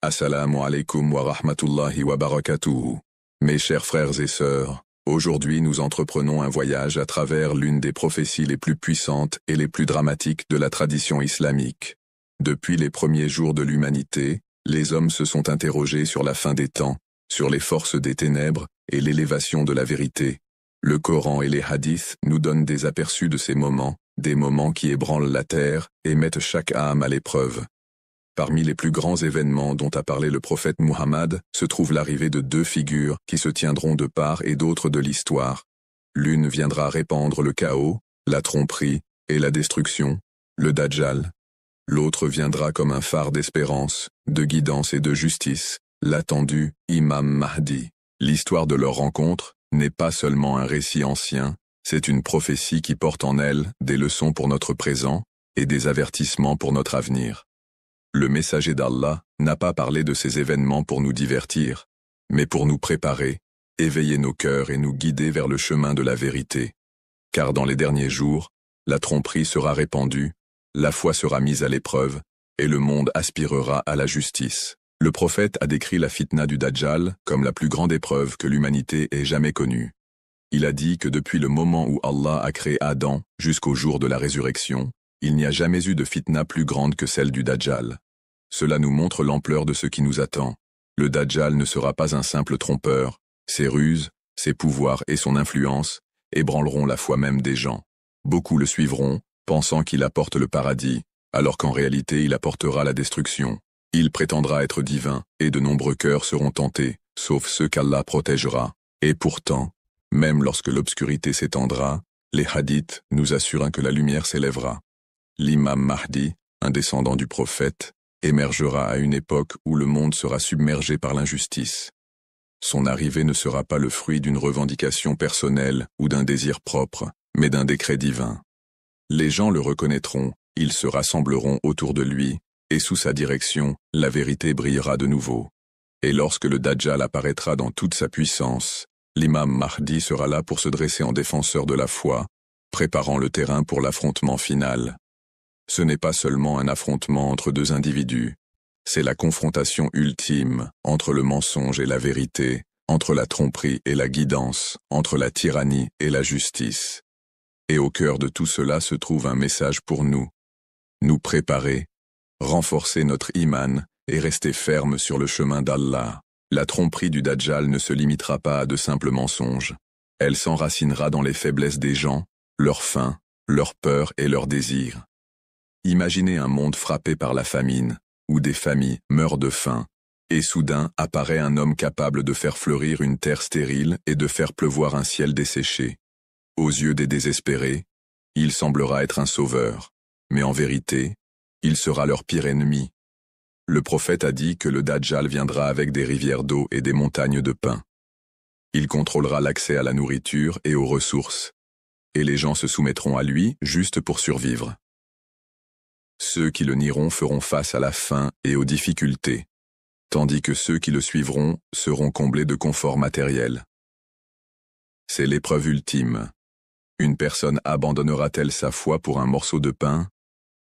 Assalamu alaikum wa rahmatullahi wa barakatuhu. Mes chers frères et sœurs, aujourd'hui nous entreprenons un voyage à travers l'une des prophéties les plus puissantes et les plus dramatiques de la tradition islamique. Depuis les premiers jours de l'humanité, les hommes se sont interrogés sur la fin des temps, sur les forces des ténèbres et l'élévation de la vérité. Le Coran et les hadiths nous donnent des aperçus de ces moments, des moments qui ébranlent la terre et mettent chaque âme à l'épreuve. Parmi les plus grands événements dont a parlé le prophète Muhammad se trouve l'arrivée de deux figures qui se tiendront de part et d'autre de l'histoire. L'une viendra répandre le chaos, la tromperie et la destruction, le Dajjal. L'autre viendra comme un phare d'espérance, de guidance et de justice, l'attendu Imam Mahdi. L'histoire de leur rencontre n'est pas seulement un récit ancien, c'est une prophétie qui porte en elle des leçons pour notre présent et des avertissements pour notre avenir. Le messager d'Allah n'a pas parlé de ces événements pour nous divertir, mais pour nous préparer, éveiller nos cœurs et nous guider vers le chemin de la vérité. Car dans les derniers jours, la tromperie sera répandue, la foi sera mise à l'épreuve, et le monde aspirera à la justice. Le prophète a décrit la fitna du Dajjal comme la plus grande épreuve que l'humanité ait jamais connue. Il a dit que depuis le moment où Allah a créé Adam jusqu'au jour de la résurrection, il n'y a jamais eu de fitna plus grande que celle du Dajjal. Cela nous montre l'ampleur de ce qui nous attend. Le Dajjal ne sera pas un simple trompeur. Ses ruses, ses pouvoirs et son influence ébranleront la foi même des gens. Beaucoup le suivront, pensant qu'il apporte le paradis, alors qu'en réalité il apportera la destruction. Il prétendra être divin, et de nombreux cœurs seront tentés, sauf ceux qu'Allah protégera. Et pourtant, même lorsque l'obscurité s'étendra, les hadiths nous assurent que la lumière s'élèvera. L'imam Mahdi, un descendant du prophète, émergera à une époque où le monde sera submergé par l'injustice. Son arrivée ne sera pas le fruit d'une revendication personnelle ou d'un désir propre, mais d'un décret divin. Les gens le reconnaîtront, ils se rassembleront autour de lui, et sous sa direction, la vérité brillera de nouveau. Et lorsque le Dajjal apparaîtra dans toute sa puissance, l'imam Mahdi sera là pour se dresser en défenseur de la foi, préparant le terrain pour l'affrontement final. Ce n'est pas seulement un affrontement entre deux individus, c'est la confrontation ultime entre le mensonge et la vérité, entre la tromperie et la guidance, entre la tyrannie et la justice. Et au cœur de tout cela se trouve un message pour nous. Nous préparer, renforcer notre iman et rester ferme sur le chemin d'Allah. La tromperie du Dajjal ne se limitera pas à de simples mensonges. Elle s'enracinera dans les faiblesses des gens, leurs faim, leurs peurs et leurs désirs. Imaginez un monde frappé par la famine, où des familles meurent de faim, et soudain apparaît un homme capable de faire fleurir une terre stérile et de faire pleuvoir un ciel desséché. Aux yeux des désespérés, il semblera être un sauveur, mais en vérité, il sera leur pire ennemi. Le prophète a dit que le Dajjal viendra avec des rivières d'eau et des montagnes de pain. Il contrôlera l'accès à la nourriture et aux ressources, et les gens se soumettront à lui juste pour survivre. Ceux qui le nieront feront face à la faim et aux difficultés, tandis que ceux qui le suivront seront comblés de confort matériel. C'est l'épreuve ultime. Une personne abandonnera-t-elle sa foi pour un morceau de pain,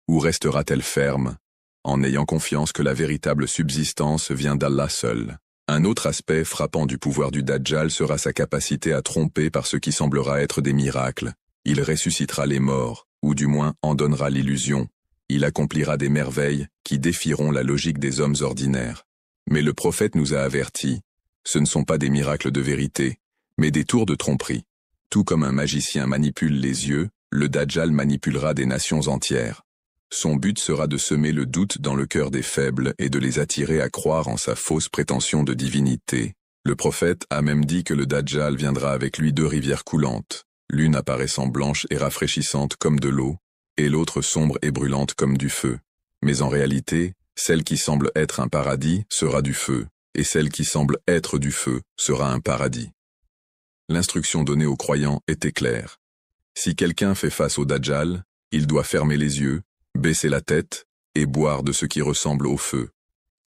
ou restera-t-elle ferme, en ayant confiance que la véritable subsistance vient d'Allah seul? Un autre aspect frappant du pouvoir du Dajjal sera sa capacité à tromper par ce qui semblera être des miracles. Il ressuscitera les morts, ou du moins en donnera l'illusion. Il accomplira des merveilles qui défieront la logique des hommes ordinaires. Mais le prophète nous a avertis, ce ne sont pas des miracles de vérité, mais des tours de tromperie. Tout comme un magicien manipule les yeux, le Dajjal manipulera des nations entières. Son but sera de semer le doute dans le cœur des faibles et de les attirer à croire en sa fausse prétention de divinité. Le prophète a même dit que le Dajjal viendra avec lui deux rivières coulantes, l'une apparaissant blanche et rafraîchissante comme de l'eau, et l'autre sombre et brûlante comme du feu. Mais en réalité, celle qui semble être un paradis sera du feu, et celle qui semble être du feu sera un paradis. L'instruction donnée aux croyants était claire. Si quelqu'un fait face au Dajjal, il doit fermer les yeux, baisser la tête et boire de ce qui ressemble au feu,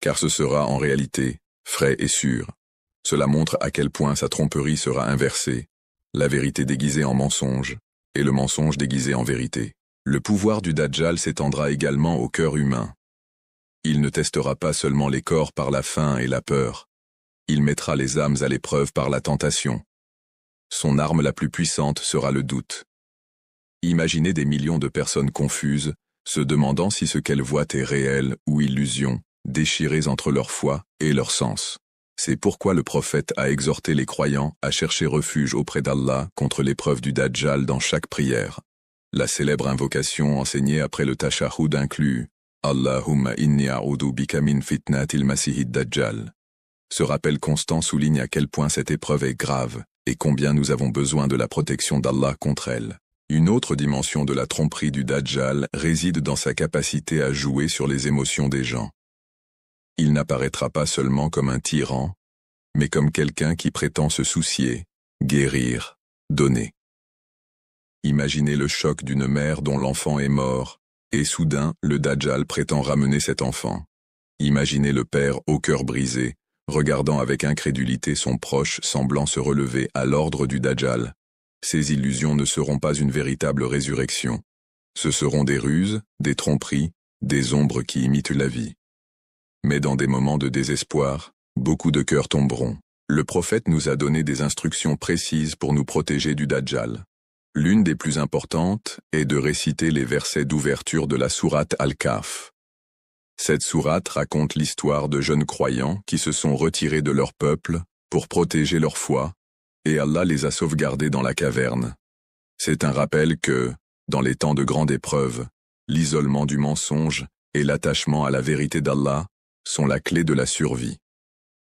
car ce sera en réalité frais et sûr. Cela montre à quel point sa tromperie sera inversée, la vérité déguisée en mensonge, et le mensonge déguisé en vérité. Le pouvoir du Dajjal s'étendra également au cœur humain. Il ne testera pas seulement les corps par la faim et la peur. Il mettra les âmes à l'épreuve par la tentation. Son arme la plus puissante sera le doute. Imaginez des millions de personnes confuses, se demandant si ce qu'elles voient est réel ou illusion, déchirées entre leur foi et leur sens. C'est pourquoi le prophète a exhorté les croyants à chercher refuge auprès d'Allah contre l'épreuve du Dajjal dans chaque prière. La célèbre invocation enseignée après le tashahhud inclut « Allahumma inni a'udhu bika min fitnatil masihid Dajjal ». Ce rappel constant souligne à quel point cette épreuve est grave et combien nous avons besoin de la protection d'Allah contre elle. Une autre dimension de la tromperie du Dajjal réside dans sa capacité à jouer sur les émotions des gens. Il n'apparaîtra pas seulement comme un tyran, mais comme quelqu'un qui prétend se soucier, guérir, donner. Imaginez le choc d'une mère dont l'enfant est mort, et soudain le Dajjal prétend ramener cet enfant. Imaginez le père au cœur brisé, regardant avec incrédulité son proche semblant se relever à l'ordre du Dajjal. Ces illusions ne seront pas une véritable résurrection. Ce seront des ruses, des tromperies, des ombres qui imitent la vie. Mais dans des moments de désespoir, beaucoup de cœurs tomberont. Le prophète nous a donné des instructions précises pour nous protéger du Dajjal. L'une des plus importantes est de réciter les versets d'ouverture de la sourate Al-Kahf. Cette sourate raconte l'histoire de jeunes croyants qui se sont retirés de leur peuple pour protéger leur foi, et Allah les a sauvegardés dans la caverne. C'est un rappel que, dans les temps de grande épreuve, l'isolement du mensonge et l'attachement à la vérité d'Allah sont la clé de la survie.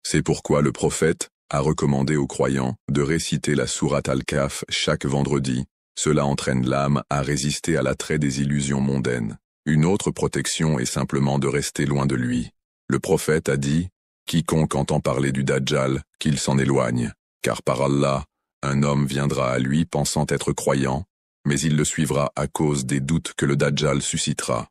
C'est pourquoi le prophète a recommandé aux croyants de réciter la sourate Al-Kahf chaque vendredi. Cela entraîne l'âme à résister à l'attrait des illusions mondaines. Une autre protection est simplement de rester loin de lui. Le prophète a dit « Quiconque entend parler du Dajjal, qu'il s'en éloigne, car par Allah, un homme viendra à lui pensant être croyant, mais il le suivra à cause des doutes que le Dajjal suscitera. »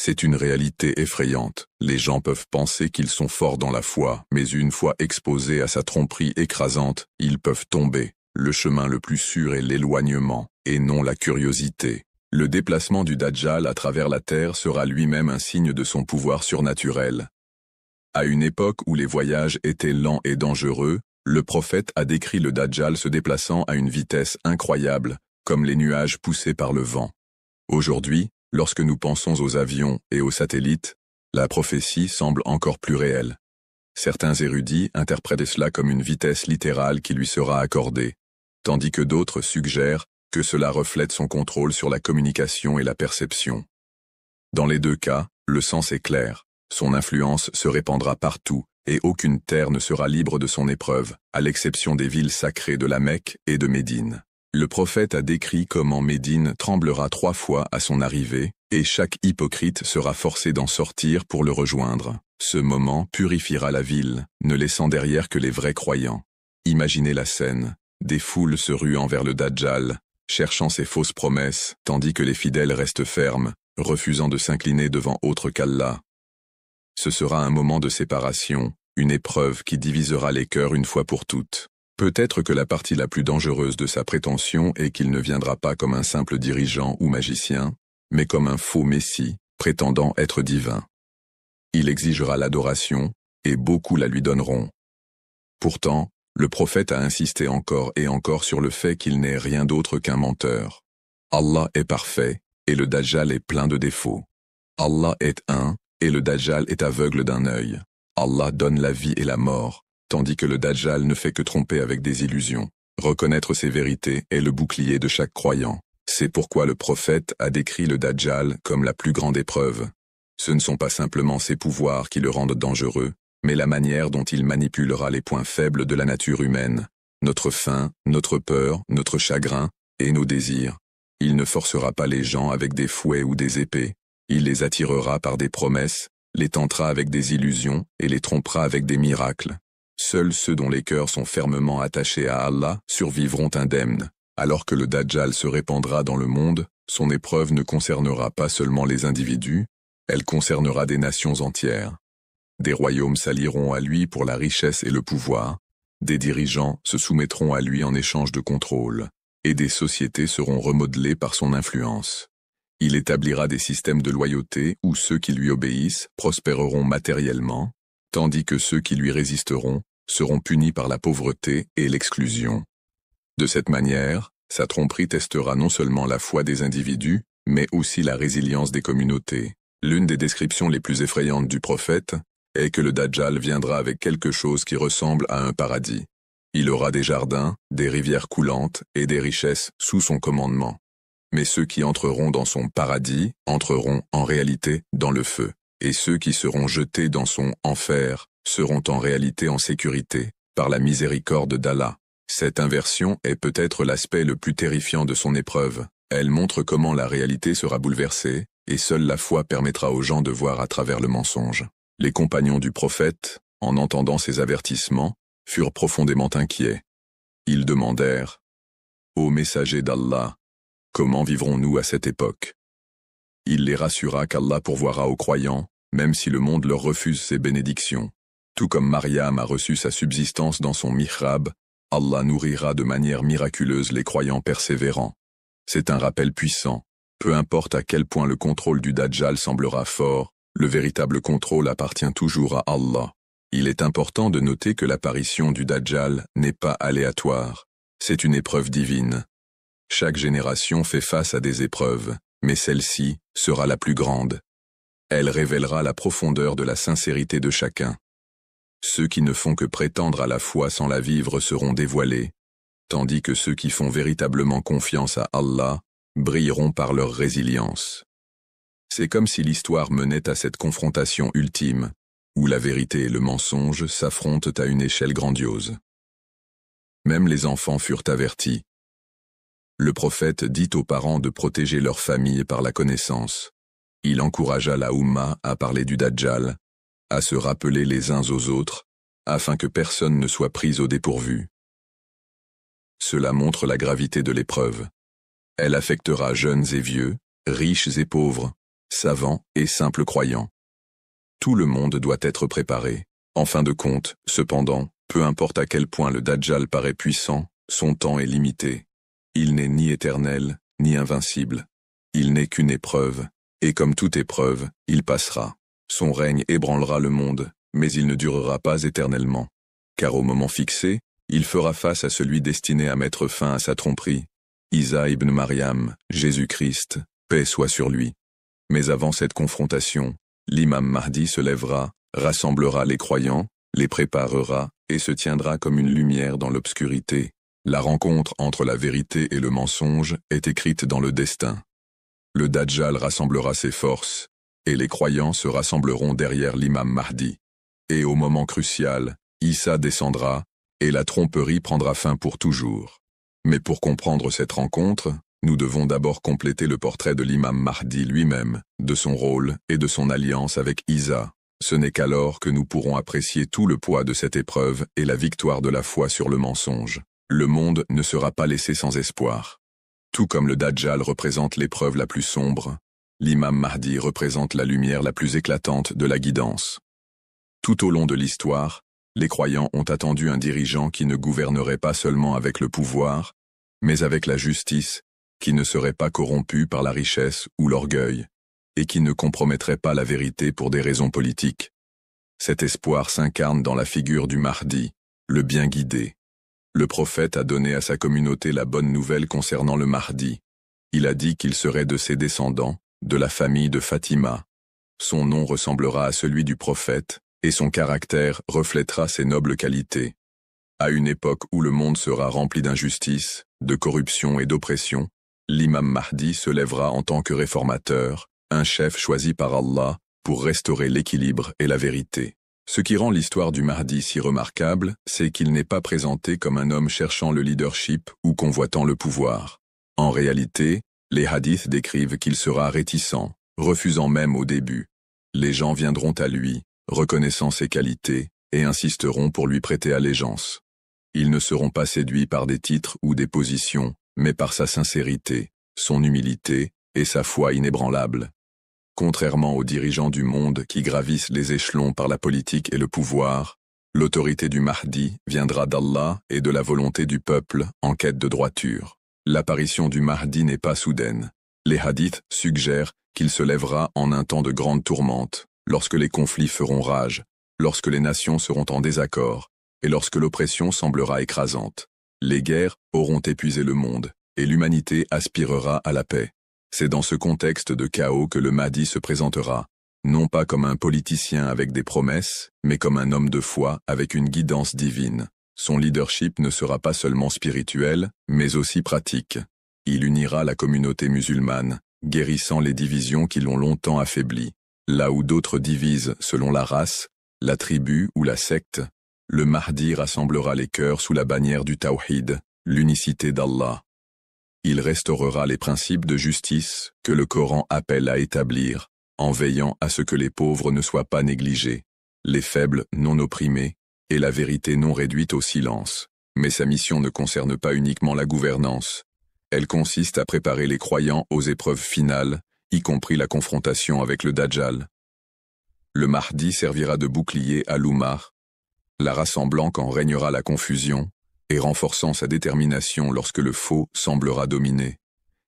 C'est une réalité effrayante. Les gens peuvent penser qu'ils sont forts dans la foi, mais une fois exposés à sa tromperie écrasante, ils peuvent tomber. Le chemin le plus sûr est l'éloignement, et non la curiosité. Le déplacement du Dajjal à travers la terre sera lui-même un signe de son pouvoir surnaturel. À une époque où les voyages étaient lents et dangereux, le prophète a décrit le Dajjal se déplaçant à une vitesse incroyable, comme les nuages poussés par le vent. Aujourd'hui, lorsque nous pensons aux avions et aux satellites, la prophétie semble encore plus réelle. Certains érudits interprètent cela comme une vitesse littérale qui lui sera accordée, tandis que d'autres suggèrent que cela reflète son contrôle sur la communication et la perception. Dans les deux cas, le sens est clair. Son influence se répandra partout, et aucune terre ne sera libre de son épreuve, à l'exception des villes sacrées de la Mecque et de Médine. Le prophète a décrit comment Médine tremblera 3 fois à son arrivée, et chaque hypocrite sera forcé d'en sortir pour le rejoindre. Ce moment purifiera la ville, ne laissant derrière que les vrais croyants. Imaginez la scène, des foules se ruant vers le Dajjal, cherchant ses fausses promesses, tandis que les fidèles restent fermes, refusant de s'incliner devant autre qu'Allah. Ce sera un moment de séparation, une épreuve qui divisera les cœurs une fois pour toutes. Peut-être que la partie la plus dangereuse de sa prétention est qu'il ne viendra pas comme un simple dirigeant ou magicien, mais comme un faux messie, prétendant être divin. Il exigera l'adoration, et beaucoup la lui donneront. Pourtant, le prophète a insisté encore et encore sur le fait qu'il n'est rien d'autre qu'un menteur. Allah est parfait, et le Dajjal est plein de défauts. Allah est un, et le Dajjal est aveugle d'un œil. Allah donne la vie et la mort, tandis que le Dajjal ne fait que tromper avec des illusions. Reconnaître ces vérités est le bouclier de chaque croyant. C'est pourquoi le prophète a décrit le Dajjal comme la plus grande épreuve. Ce ne sont pas simplement ses pouvoirs qui le rendent dangereux, mais la manière dont il manipulera les points faibles de la nature humaine, notre faim, notre peur, notre chagrin et nos désirs. Il ne forcera pas les gens avec des fouets ou des épées, il les attirera par des promesses, les tentera avec des illusions et les trompera avec des miracles. Seuls ceux dont les cœurs sont fermement attachés à Allah survivront indemnes. Alors que le Dajjal se répandra dans le monde, son épreuve ne concernera pas seulement les individus, elle concernera des nations entières. Des royaumes s'allieront à lui pour la richesse et le pouvoir, des dirigeants se soumettront à lui en échange de contrôle, et des sociétés seront remodelées par son influence. Il établira des systèmes de loyauté où ceux qui lui obéissent prospéreront matériellement, tandis que ceux qui lui résisteront seront punis par la pauvreté et l'exclusion. De cette manière, sa tromperie testera non seulement la foi des individus, mais aussi la résilience des communautés. L'une des descriptions les plus effrayantes du prophète est que le Dajjal viendra avec quelque chose qui ressemble à un paradis. Il aura des jardins, des rivières coulantes et des richesses sous son commandement. Mais ceux qui entreront dans son paradis entreront en réalité dans le feu, et ceux qui seront jetés dans son enfer seront en réalité en sécurité, par la miséricorde d'Allah. Cette inversion est peut-être l'aspect le plus terrifiant de son épreuve. Elle montre comment la réalité sera bouleversée, et seule la foi permettra aux gens de voir à travers le mensonge. Les compagnons du prophète, en entendant ces avertissements, furent profondément inquiets. Ils demandèrent « Ô messager d'Allah, comment vivrons-nous à cette époque ?» Il les rassura qu'Allah pourvoira aux croyants, même si le monde leur refuse ses bénédictions. Tout comme Mariam a reçu sa subsistance dans son mihrab, Allah nourrira de manière miraculeuse les croyants persévérants. C'est un rappel puissant. Peu importe à quel point le contrôle du Dajjal semblera fort, le véritable contrôle appartient toujours à Allah. Il est important de noter que l'apparition du Dajjal n'est pas aléatoire. C'est une épreuve divine. Chaque génération fait face à des épreuves, mais celle-ci sera la plus grande. Elle révélera la profondeur de la sincérité de chacun. Ceux qui ne font que prétendre à la foi sans la vivre seront dévoilés, tandis que ceux qui font véritablement confiance à Allah brilleront par leur résilience. C'est comme si l'histoire menait à cette confrontation ultime, où la vérité et le mensonge s'affrontent à une échelle grandiose. Même les enfants furent avertis. Le prophète dit aux parents de protéger leur famille par la connaissance. Il encouragea la Oumma à parler du Dajjal, à se rappeler les uns aux autres, afin que personne ne soit pris au dépourvu. Cela montre la gravité de l'épreuve. Elle affectera jeunes et vieux, riches et pauvres, savants et simples croyants. Tout le monde doit être préparé. En fin de compte, cependant, peu importe à quel point le Dajjal paraît puissant, son temps est limité. Il n'est ni éternel, ni invincible. Il n'est qu'une épreuve, et comme toute épreuve, il passera. Son règne ébranlera le monde, mais il ne durera pas éternellement. Car au moment fixé, il fera face à celui destiné à mettre fin à sa tromperie, Isa ibn Mariam, Jésus-Christ, paix soit sur lui. Mais avant cette confrontation, l'imam Mahdi se lèvera, rassemblera les croyants, les préparera et se tiendra comme une lumière dans l'obscurité. La rencontre entre la vérité et le mensonge est écrite dans le destin. Le Dajjal rassemblera ses forces, et les croyants se rassembleront derrière l'imam Mahdi. Et au moment crucial, Isa descendra, et la tromperie prendra fin pour toujours. Mais pour comprendre cette rencontre, nous devons d'abord compléter le portrait de l'imam Mahdi lui-même, de son rôle et de son alliance avec Isa. Ce n'est qu'alors que nous pourrons apprécier tout le poids de cette épreuve et la victoire de la foi sur le mensonge. Le monde ne sera pas laissé sans espoir. Tout comme le Dajjal représente l'épreuve la plus sombre, l'imam Mahdi représente la lumière la plus éclatante de la guidance. Tout au long de l'histoire, les croyants ont attendu un dirigeant qui ne gouvernerait pas seulement avec le pouvoir, mais avec la justice, qui ne serait pas corrompu par la richesse ou l'orgueil, et qui ne compromettrait pas la vérité pour des raisons politiques. Cet espoir s'incarne dans la figure du Mahdi, le bien guidé. Le prophète a donné à sa communauté la bonne nouvelle concernant le Mahdi. Il a dit qu'il serait de ses descendants, de la famille de Fatima. Son nom ressemblera à celui du prophète, et son caractère reflètera ses nobles qualités. À une époque où le monde sera rempli d'injustice, de corruption et d'oppression, l'imam Mahdi se lèvera en tant que réformateur, un chef choisi par Allah pour restaurer l'équilibre et la vérité. Ce qui rend l'histoire du Mahdi si remarquable, c'est qu'il n'est pas présenté comme un homme cherchant le leadership ou convoitant le pouvoir. En réalité, les hadiths décrivent qu'il sera réticent, refusant même au début. Les gens viendront à lui, reconnaissant ses qualités, et insisteront pour lui prêter allégeance. Ils ne seront pas séduits par des titres ou des positions, mais par sa sincérité, son humilité et sa foi inébranlable. Contrairement aux dirigeants du monde qui gravissent les échelons par la politique et le pouvoir, l'autorité du Mahdi viendra d'Allah et de la volonté du peuple en quête de droiture. L'apparition du Mahdi n'est pas soudaine. Les hadiths suggèrent qu'il se lèvera en un temps de grande tourmente, lorsque les conflits feront rage, lorsque les nations seront en désaccord, et lorsque l'oppression semblera écrasante. Les guerres auront épuisé le monde, et l'humanité aspirera à la paix. C'est dans ce contexte de chaos que le Mahdi se présentera, non pas comme un politicien avec des promesses, mais comme un homme de foi avec une guidance divine. Son leadership ne sera pas seulement spirituel, mais aussi pratique. Il unira la communauté musulmane, guérissant les divisions qui l'ont longtemps affaibli. Là où d'autres divisent selon la race, la tribu ou la secte, le Mahdi rassemblera les cœurs sous la bannière du Tawhid, l'unicité d'Allah. Il restaurera les principes de justice que le Coran appelle à établir, en veillant à ce que les pauvres ne soient pas négligés, les faibles non opprimés, et la vérité non réduite au silence. Mais sa mission ne concerne pas uniquement la gouvernance. Elle consiste à préparer les croyants aux épreuves finales, y compris la confrontation avec le Dajjal. Le Mahdi servira de bouclier à l'Ummah, la rassemblant quand régnera la confusion, et renforçant sa détermination lorsque le faux semblera dominer.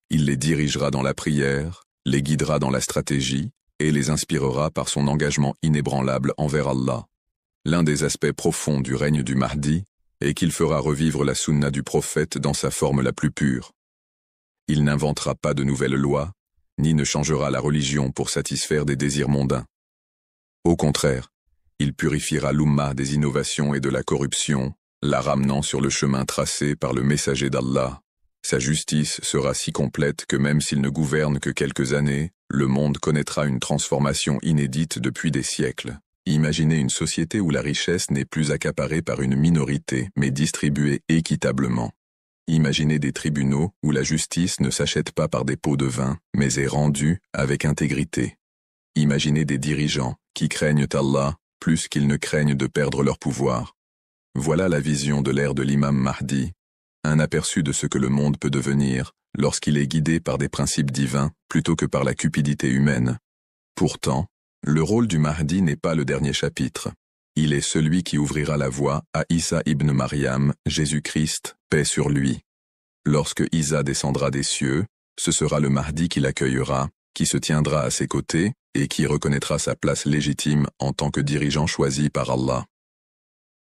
Il les dirigera dans la prière, les guidera dans la stratégie, et les inspirera par son engagement inébranlable envers Allah. L'un des aspects profonds du règne du Mahdi est qu'il fera revivre la sunna du prophète dans sa forme la plus pure. Il n'inventera pas de nouvelles lois, ni ne changera la religion pour satisfaire des désirs mondains. Au contraire, il purifiera l'Ummah des innovations et de la corruption, la ramenant sur le chemin tracé par le messager d'Allah. Sa justice sera si complète que même s'il ne gouverne que quelques années, le monde connaîtra une transformation inédite depuis des siècles. Imaginez une société où la richesse n'est plus accaparée par une minorité, mais distribuée équitablement. Imaginez des tribunaux où la justice ne s'achète pas par des pots de vin, mais est rendue avec intégrité. Imaginez des dirigeants qui craignent Allah plus qu'ils ne craignent de perdre leur pouvoir. Voilà la vision de l'ère de l'imam Mahdi, un aperçu de ce que le monde peut devenir lorsqu'il est guidé par des principes divins plutôt que par la cupidité humaine. Pourtant, le rôle du Mahdi n'est pas le dernier chapitre. Il est celui qui ouvrira la voie à Isa ibn Maryam, Jésus-Christ, paix sur lui. Lorsque Isa descendra des cieux, ce sera le Mahdi qui l'accueillera, qui se tiendra à ses côtés et qui reconnaîtra sa place légitime en tant que dirigeant choisi par Allah.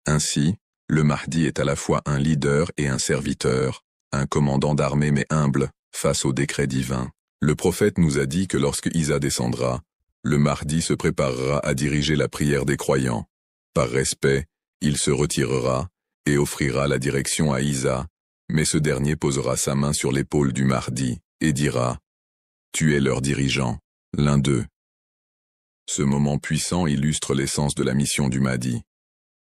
Ainsi, le Mahdi est à la fois un leader et un serviteur, un commandant d'armée mais humble, face au décret divin. Le prophète nous a dit que lorsque Isa descendra, le Mahdi se préparera à diriger la prière des croyants. Par respect, il se retirera et offrira la direction à Isa, mais ce dernier posera sa main sur l'épaule du Mahdi et dira « Tu es leur dirigeant, l'un d'eux ». Ce moment puissant illustre l'essence de la mission du Mahdi.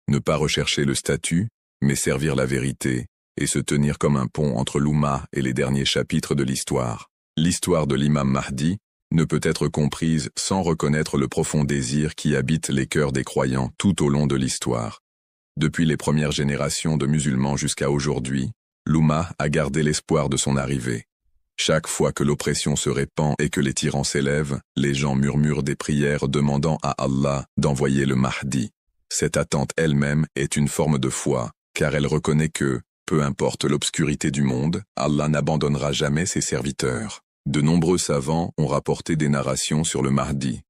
Ne pas rechercher le statut, mais servir la vérité, et se tenir comme un pont entre l'Ummah et les derniers chapitres de l'histoire. L'histoire de l'imam Mahdi ne peut être comprise sans reconnaître le profond désir qui habite les cœurs des croyants tout au long de l'histoire. Depuis les premières générations de musulmans jusqu'à aujourd'hui, l'Ummah a gardé l'espoir de son arrivée. Chaque fois que l'oppression se répand et que les tyrans s'élèvent, les gens murmurent des prières demandant à Allah d'envoyer le Mahdi. Cette attente elle-même est une forme de foi, car elle reconnaît que, peu importe l'obscurité du monde, Allah n'abandonnera jamais ses serviteurs. De nombreux savants ont rapporté des narrations sur le Mahdi.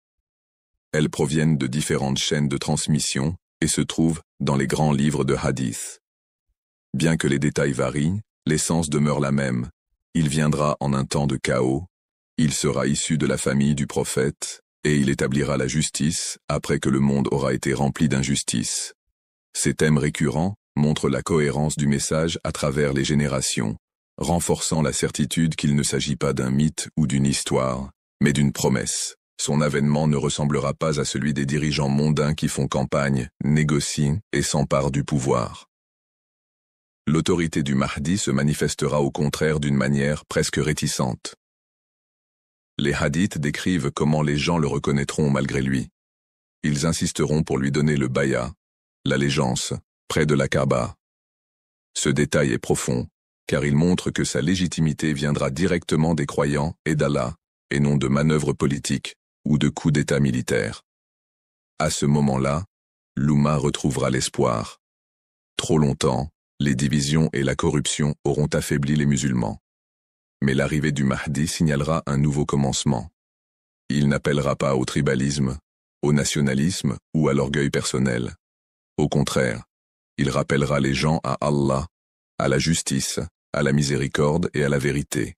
Elles proviennent de différentes chaînes de transmission et se trouvent dans les grands livres de hadith. Bien que les détails varient, l'essence demeure la même. Il viendra en un temps de chaos, il sera issu de la famille du prophète, et il établira la justice après que le monde aura été rempli d'injustice. Ces thèmes récurrents montrent la cohérence du message à travers les générations, renforçant la certitude qu'il ne s'agit pas d'un mythe ou d'une histoire, mais d'une promesse. Son avènement ne ressemblera pas à celui des dirigeants mondains qui font campagne, négocient et s'emparent du pouvoir. L'autorité du Mahdi se manifestera au contraire d'une manière presque réticente. Les hadiths décrivent comment les gens le reconnaîtront malgré lui. Ils insisteront pour lui donner le baya, l'allégeance, près de la Kaaba. Ce détail est profond, car il montre que sa légitimité viendra directement des croyants et d'Allah, et non de manœuvres politiques ou de coups d'État militaires. À ce moment-là, l'Ummah retrouvera l'espoir. Trop longtemps, les divisions et la corruption auront affaibli les musulmans. Mais l'arrivée du Mahdi signalera un nouveau commencement. Il n'appellera pas au tribalisme, au nationalisme ou à l'orgueil personnel. Au contraire, il rappellera les gens à Allah, à la justice, à la miséricorde et à la vérité.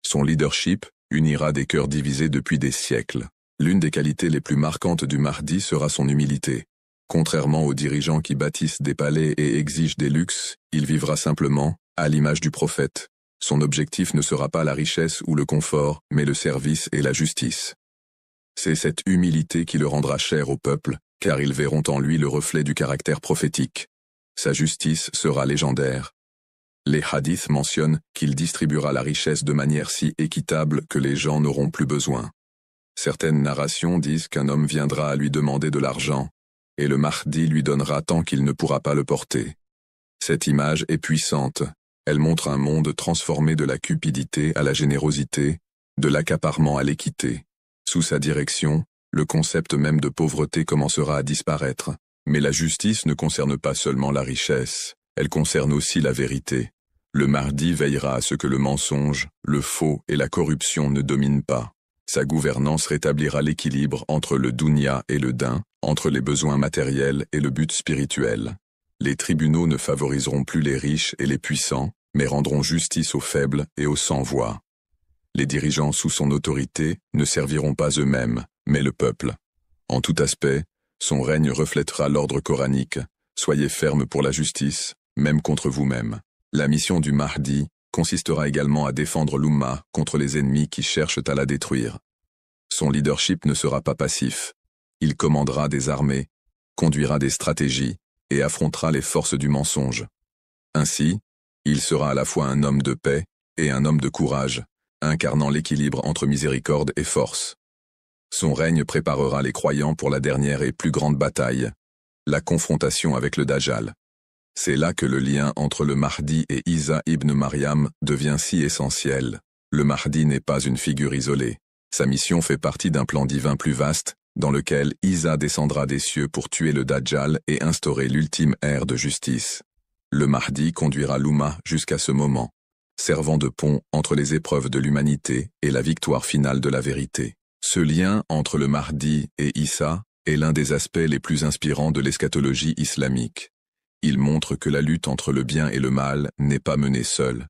Son leadership unira des cœurs divisés depuis des siècles. L'une des qualités les plus marquantes du Mahdi sera son humilité. Contrairement aux dirigeants qui bâtissent des palais et exigent des luxes, il vivra simplement, à l'image du prophète. Son objectif ne sera pas la richesse ou le confort, mais le service et la justice. C'est cette humilité qui le rendra cher au peuple, car ils verront en lui le reflet du caractère prophétique. Sa justice sera légendaire. Les hadiths mentionnent qu'il distribuera la richesse de manière si équitable que les gens n'auront plus besoin. Certaines narrations disent qu'un homme viendra à lui demander de l'argent, et le Mahdi lui donnera tant qu'il ne pourra pas le porter. Cette image est puissante. Elle montre un monde transformé de la cupidité à la générosité, de l'accaparement à l'équité. Sous sa direction, le concept même de pauvreté commencera à disparaître. Mais la justice ne concerne pas seulement la richesse, elle concerne aussi la vérité. Le Mahdi veillera à ce que le mensonge, le faux et la corruption ne dominent pas. Sa gouvernance rétablira l'équilibre entre le dunya et le din, entre les besoins matériels et le but spirituel. Les tribunaux ne favoriseront plus les riches et les puissants, mais rendront justice aux faibles et aux sans-voix. Les dirigeants sous son autorité ne serviront pas eux-mêmes, mais le peuple. En tout aspect, son règne reflètera l'ordre coranique. Soyez fermes pour la justice, même contre vous-même. La mission du Mahdi consistera également à défendre l'Oumma contre les ennemis qui cherchent à la détruire. Son leadership ne sera pas passif. Il commandera des armées, conduira des stratégies et affrontera les forces du mensonge. Ainsi, il sera à la fois un homme de paix et un homme de courage, incarnant l'équilibre entre miséricorde et force. Son règne préparera les croyants pour la dernière et plus grande bataille, la confrontation avec le Dajjal. C'est là que le lien entre le Mahdi et Isa ibn Maryam devient si essentiel. Le Mahdi n'est pas une figure isolée. Sa mission fait partie d'un plan divin plus vaste, dans lequel Isa descendra des cieux pour tuer le Dajjal et instaurer l'ultime ère de justice. Le Mahdi conduira l'Oumma jusqu'à ce moment, servant de pont entre les épreuves de l'humanité et la victoire finale de la vérité. Ce lien entre le Mahdi et Isa est l'un des aspects les plus inspirants de l'eschatologie islamique. Il montre que la lutte entre le bien et le mal n'est pas menée seule.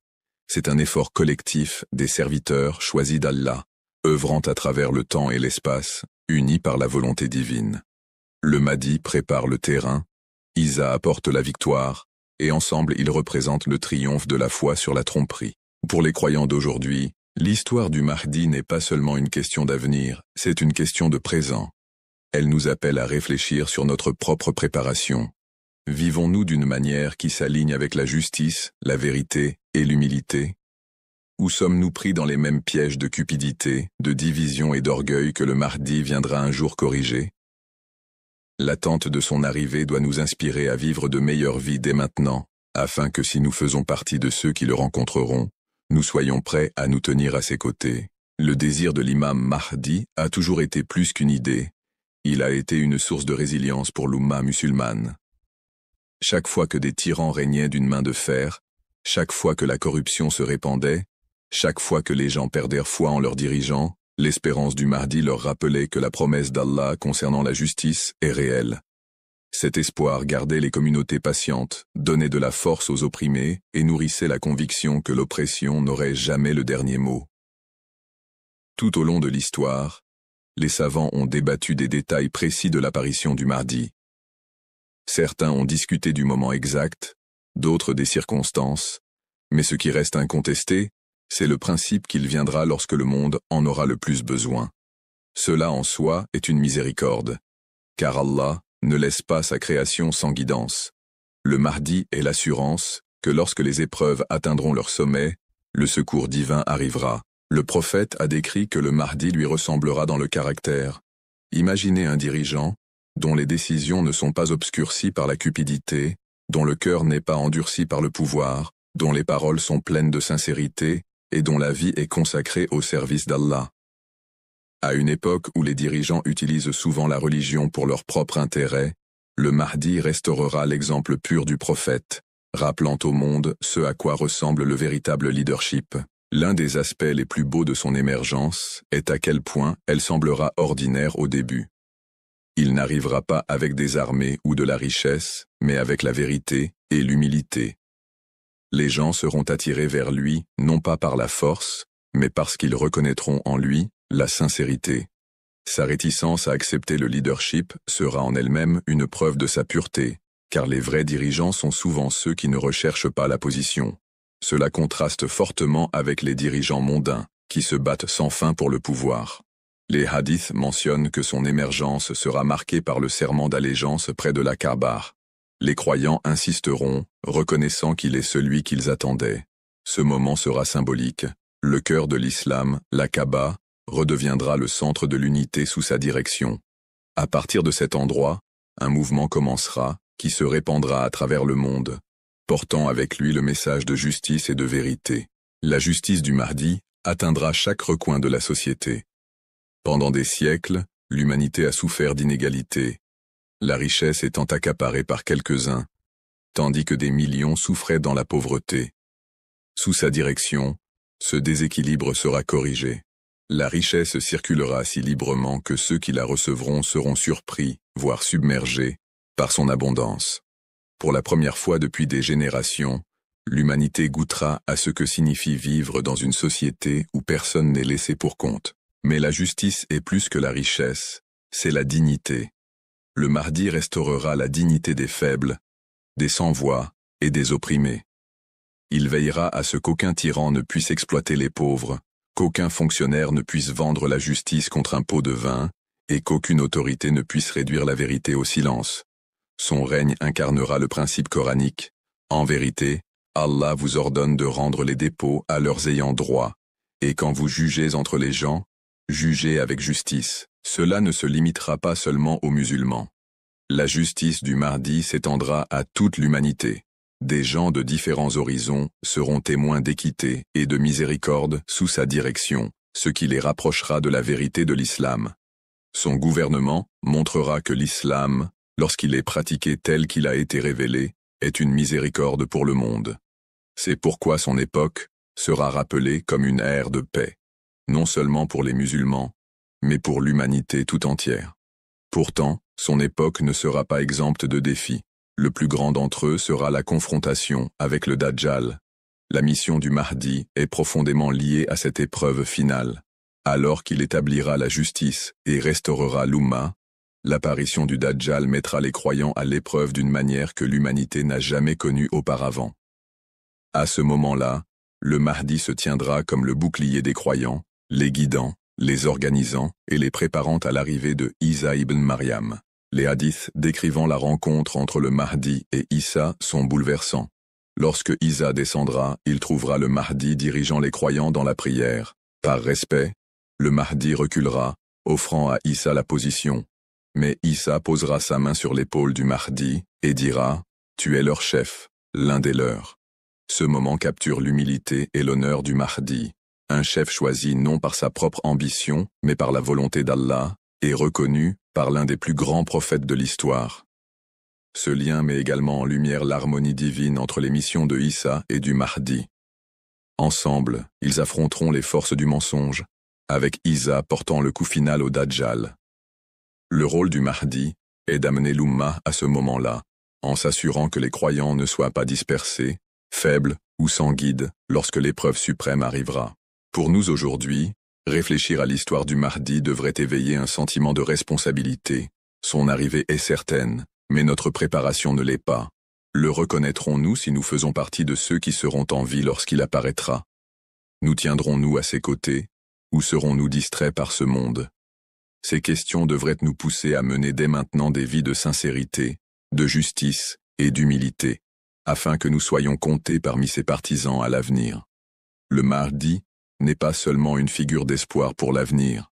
C'est un effort collectif des serviteurs choisis d'Allah, œuvrant à travers le temps et l'espace, unis par la volonté divine. Le Mahdi prépare le terrain, Isa apporte la victoire, et ensemble ils représentent le triomphe de la foi sur la tromperie. Pour les croyants d'aujourd'hui, l'histoire du Mahdi n'est pas seulement une question d'avenir, c'est une question de présent. Elle nous appelle à réfléchir sur notre propre préparation. Vivons-nous d'une manière qui s'aligne avec la justice, la vérité et l'humilité? Ou sommes-nous pris dans les mêmes pièges de cupidité, de division et d'orgueil que le Mahdi viendra un jour corriger? L'attente de son arrivée doit nous inspirer à vivre de meilleures vies dès maintenant, afin que si nous faisons partie de ceux qui le rencontreront, nous soyons prêts à nous tenir à ses côtés. Le désir de l'imam Mahdi a toujours été plus qu'une idée. Il a été une source de résilience pour l'Oumma musulmane. Chaque fois que des tyrans régnaient d'une main de fer, chaque fois que la corruption se répandait, chaque fois que les gens perdèrent foi en leurs dirigeants, l'espérance du Mahdi leur rappelait que la promesse d'Allah concernant la justice est réelle. Cet espoir gardait les communautés patientes, donnait de la force aux opprimés et nourrissait la conviction que l'oppression n'aurait jamais le dernier mot. Tout au long de l'histoire, les savants ont débattu des détails précis de l'apparition du Mahdi. Certains ont discuté du moment exact, d'autres des circonstances, mais ce qui reste incontesté, c'est le principe qu'il viendra lorsque le monde en aura le plus besoin. Cela en soi est une miséricorde, car Allah ne laisse pas sa création sans guidance. Le Mahdi est l'assurance que lorsque les épreuves atteindront leur sommet, le secours divin arrivera. Le prophète a décrit que le Mahdi lui ressemblera dans le caractère. Imaginez un dirigeant dont les décisions ne sont pas obscurcies par la cupidité, dont le cœur n'est pas endurci par le pouvoir, dont les paroles sont pleines de sincérité et dont la vie est consacrée au service d'Allah. À une époque où les dirigeants utilisent souvent la religion pour leur propre intérêt, le Mahdi restaurera l'exemple pur du prophète, rappelant au monde ce à quoi ressemble le véritable leadership. L'un des aspects les plus beaux de son émergence est à quel point elle semblera ordinaire au début. Il n'arrivera pas avec des armées ou de la richesse, mais avec la vérité et l'humilité. Les gens seront attirés vers lui, non pas par la force, mais parce qu'ils reconnaîtront en lui la sincérité. Sa réticence à accepter le leadership sera en elle-même une preuve de sa pureté, car les vrais dirigeants sont souvent ceux qui ne recherchent pas la position. Cela contraste fortement avec les dirigeants mondains, qui se battent sans fin pour le pouvoir. Les hadiths mentionnent que son émergence sera marquée par le serment d'allégeance près de la Kaaba. Les croyants insisteront, reconnaissant qu'il est celui qu'ils attendaient. Ce moment sera symbolique. Le cœur de l'islam, la Kaaba, redeviendra le centre de l'unité sous sa direction. À partir de cet endroit, un mouvement commencera, qui se répandra à travers le monde, portant avec lui le message de justice et de vérité. La justice du Mahdi atteindra chaque recoin de la société. Pendant des siècles, l'humanité a souffert d'inégalités, la richesse étant accaparée par quelques-uns, tandis que des millions souffraient dans la pauvreté. Sous sa direction, ce déséquilibre sera corrigé. La richesse circulera si librement que ceux qui la recevront seront surpris, voire submergés, par son abondance. Pour la première fois depuis des générations, l'humanité goûtera à ce que signifie vivre dans une société où personne n'est laissé pour compte. Mais la justice est plus que la richesse, c'est la dignité. Le Mahdi restaurera la dignité des faibles, des sans-voix et des opprimés. Il veillera à ce qu'aucun tyran ne puisse exploiter les pauvres, qu'aucun fonctionnaire ne puisse vendre la justice contre un pot de vin, et qu'aucune autorité ne puisse réduire la vérité au silence. Son règne incarnera le principe coranique. En vérité, Allah vous ordonne de rendre les dépôts à leurs ayants droit, et quand vous jugez entre les gens, jugez avec justice. Cela ne se limitera pas seulement aux musulmans. La justice du Mahdi s'étendra à toute l'humanité. Des gens de différents horizons seront témoins d'équité et de miséricorde sous sa direction, ce qui les rapprochera de la vérité de l'islam. Son gouvernement montrera que l'islam, lorsqu'il est pratiqué tel qu'il a été révélé, est une miséricorde pour le monde. C'est pourquoi son époque sera rappelée comme une ère de paix, non seulement pour les musulmans, mais pour l'humanité tout entière. Pourtant, son époque ne sera pas exempte de défis. Le plus grand d'entre eux sera la confrontation avec le Dajjal. La mission du Mahdi est profondément liée à cette épreuve finale. Alors qu'il établira la justice et restaurera l'Oumma, l'apparition du Dajjal mettra les croyants à l'épreuve d'une manière que l'humanité n'a jamais connue auparavant. À ce moment-là, le Mahdi se tiendra comme le bouclier des croyants, les guidant, les organisant et les préparant à l'arrivée de Isa ibn Maryam. Les hadiths décrivant la rencontre entre le Mahdi et Isa sont bouleversants. Lorsque Isa descendra, il trouvera le Mahdi dirigeant les croyants dans la prière. Par respect, le Mahdi reculera, offrant à Isa la position. Mais Isa posera sa main sur l'épaule du Mahdi et dira « Tu es leur chef, l'un des leurs ». Ce moment capture l'humilité et l'honneur du Mahdi, un chef choisi non par sa propre ambition, mais par la volonté d'Allah, et reconnu par l'un des plus grands prophètes de l'histoire. Ce lien met également en lumière l'harmonie divine entre les missions de Isa et du Mahdi. Ensemble, ils affronteront les forces du mensonge, avec Isa portant le coup final au Dajjal. Le rôle du Mahdi est d'amener l'Oumma à ce moment-là, en s'assurant que les croyants ne soient pas dispersés, faibles ou sans guide lorsque l'épreuve suprême arrivera. Pour nous aujourd'hui, réfléchir à l'histoire du Mahdi devrait éveiller un sentiment de responsabilité. Son arrivée est certaine, mais notre préparation ne l'est pas. Le reconnaîtrons-nous si nous faisons partie de ceux qui seront en vie lorsqu'il apparaîtra? Nous tiendrons-nous à ses côtés, ou serons-nous distraits par ce monde? Ces questions devraient nous pousser à mener dès maintenant des vies de sincérité, de justice et d'humilité, afin que nous soyons comptés parmi ses partisans à l'avenir. Le Mahdi n'est pas seulement une figure d'espoir pour l'avenir,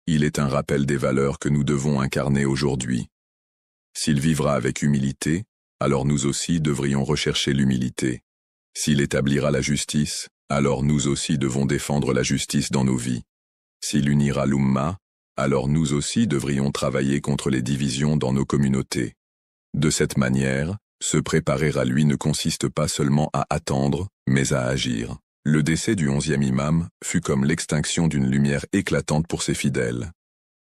il est un rappel des valeurs que nous devons incarner aujourd'hui. S'il vivra avec humilité, alors nous aussi devrions rechercher l'humilité. S'il établira la justice, alors nous aussi devons défendre la justice dans nos vies. S'il unira l'Oumma, alors nous aussi devrions travailler contre les divisions dans nos communautés. De cette manière, se préparer à lui ne consiste pas seulement à attendre, mais à agir. Le décès du 11e imam fut comme l'extinction d'une lumière éclatante pour ses fidèles.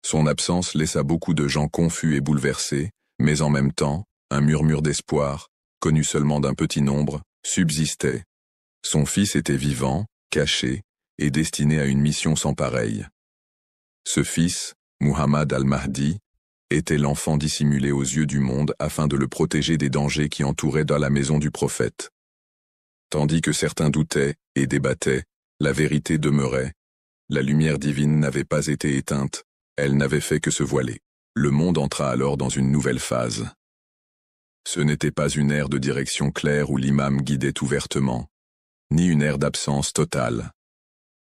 Son absence laissa beaucoup de gens confus et bouleversés, mais en même temps, un murmure d'espoir, connu seulement d'un petit nombre, subsistait. Son fils était vivant, caché, et destiné à une mission sans pareille. Ce fils, Muhammad al-Mahdi, était l'enfant dissimulé aux yeux du monde afin de le protéger des dangers qui entouraient dans la maison du prophète. Tandis que certains doutaient et débattaient, la vérité demeurait. La lumière divine n'avait pas été éteinte, elle n'avait fait que se voiler. Le monde entra alors dans une nouvelle phase. Ce n'était pas une ère de direction claire où l'imam guidait ouvertement, ni une ère d'absence totale.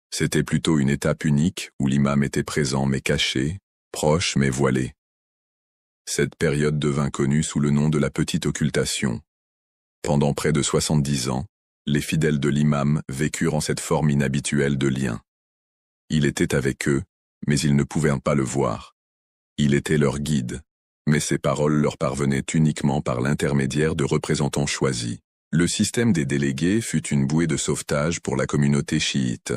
C'était plutôt une étape unique où l'imam était présent mais caché, proche mais voilé. Cette période devint connue sous le nom de la petite occultation. Pendant près de 70 ans, les fidèles de l'imam vécurent en cette forme inhabituelle de lien. Il était avec eux, mais ils ne pouvaient pas le voir. Il était leur guide, mais ses paroles leur parvenaient uniquement par l'intermédiaire de représentants choisis. Le système des délégués fut une bouée de sauvetage pour la communauté chiite.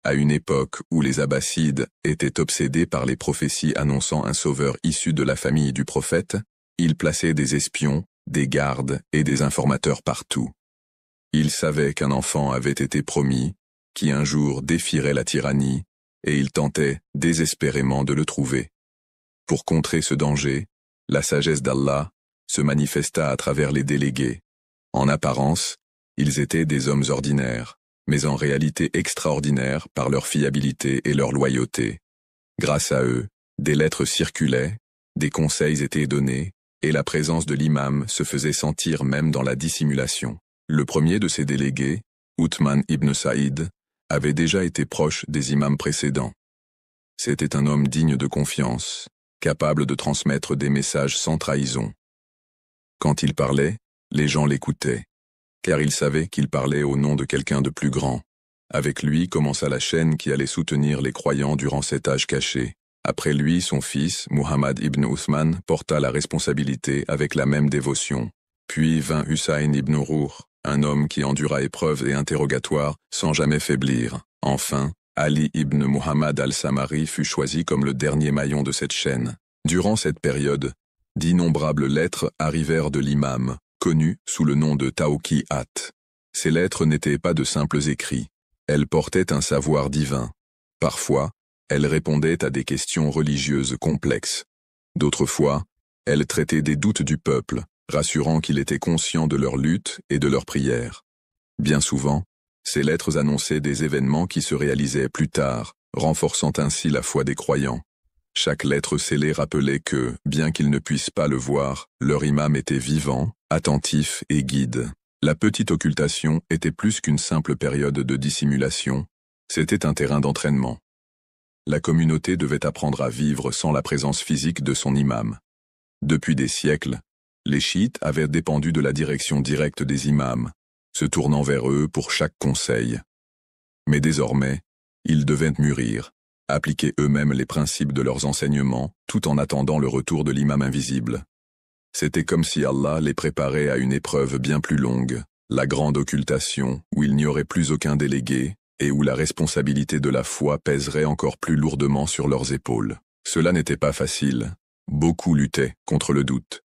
À une époque où les Abbassides étaient obsédés par les prophéties annonçant un sauveur issu de la famille du prophète, ils plaçaient des espions, des gardes et des informateurs partout. Ils savaient qu'un enfant avait été promis, qui un jour défierait la tyrannie, et ils tentaient désespérément de le trouver. Pour contrer ce danger, la sagesse d'Allah se manifesta à travers les délégués. En apparence, ils étaient des hommes ordinaires, mais en réalité extraordinaires par leur fiabilité et leur loyauté. Grâce à eux, des lettres circulaient, des conseils étaient donnés, et la présence de l'imam se faisait sentir même dans la dissimulation. Le premier de ces délégués, Uthman ibn Saïd, avait déjà été proche des imams précédents. C'était un homme digne de confiance, capable de transmettre des messages sans trahison. Quand il parlait, les gens l'écoutaient, car il savait qu'il parlait au nom de quelqu'un de plus grand. Avec lui commença la chaîne qui allait soutenir les croyants durant cet âge caché. Après lui, son fils, Muhammad ibn Uthman, porta la responsabilité avec la même dévotion. Puis vint Hussein ibn Ruh, un homme qui endura épreuves et interrogatoires sans jamais faiblir. Enfin, Ali ibn Muhammad al-Samari fut choisi comme le dernier maillon de cette chaîne. Durant cette période, d'innombrables lettres arrivèrent de l'imam, connu sous le nom de Tawqi'at. Ces lettres n'étaient pas de simples écrits. Elles portaient un savoir divin. Parfois, elles répondaient à des questions religieuses complexes. D'autres fois, elles traitaient des doutes du peuple, rassurant qu'il était conscient de leur lutte et de leurs prières. Bien souvent, ces lettres annonçaient des événements qui se réalisaient plus tard, renforçant ainsi la foi des croyants. Chaque lettre scellée rappelait que, bien qu'ils ne puissent pas le voir, leur imam était vivant, attentif et guide. La petite occultation était plus qu'une simple période de dissimulation, c'était un terrain d'entraînement. La communauté devait apprendre à vivre sans la présence physique de son imam. Depuis des siècles, les chiites avaient dépendu de la direction directe des imams, se tournant vers eux pour chaque conseil. Mais désormais, ils devaient mûrir, appliquer eux-mêmes les principes de leurs enseignements, tout en attendant le retour de l'imam invisible. C'était comme si Allah les préparait à une épreuve bien plus longue, la grande occultation, où il n'y aurait plus aucun délégué, et où la responsabilité de la foi pèserait encore plus lourdement sur leurs épaules. Cela n'était pas facile. Beaucoup luttaient contre le doute.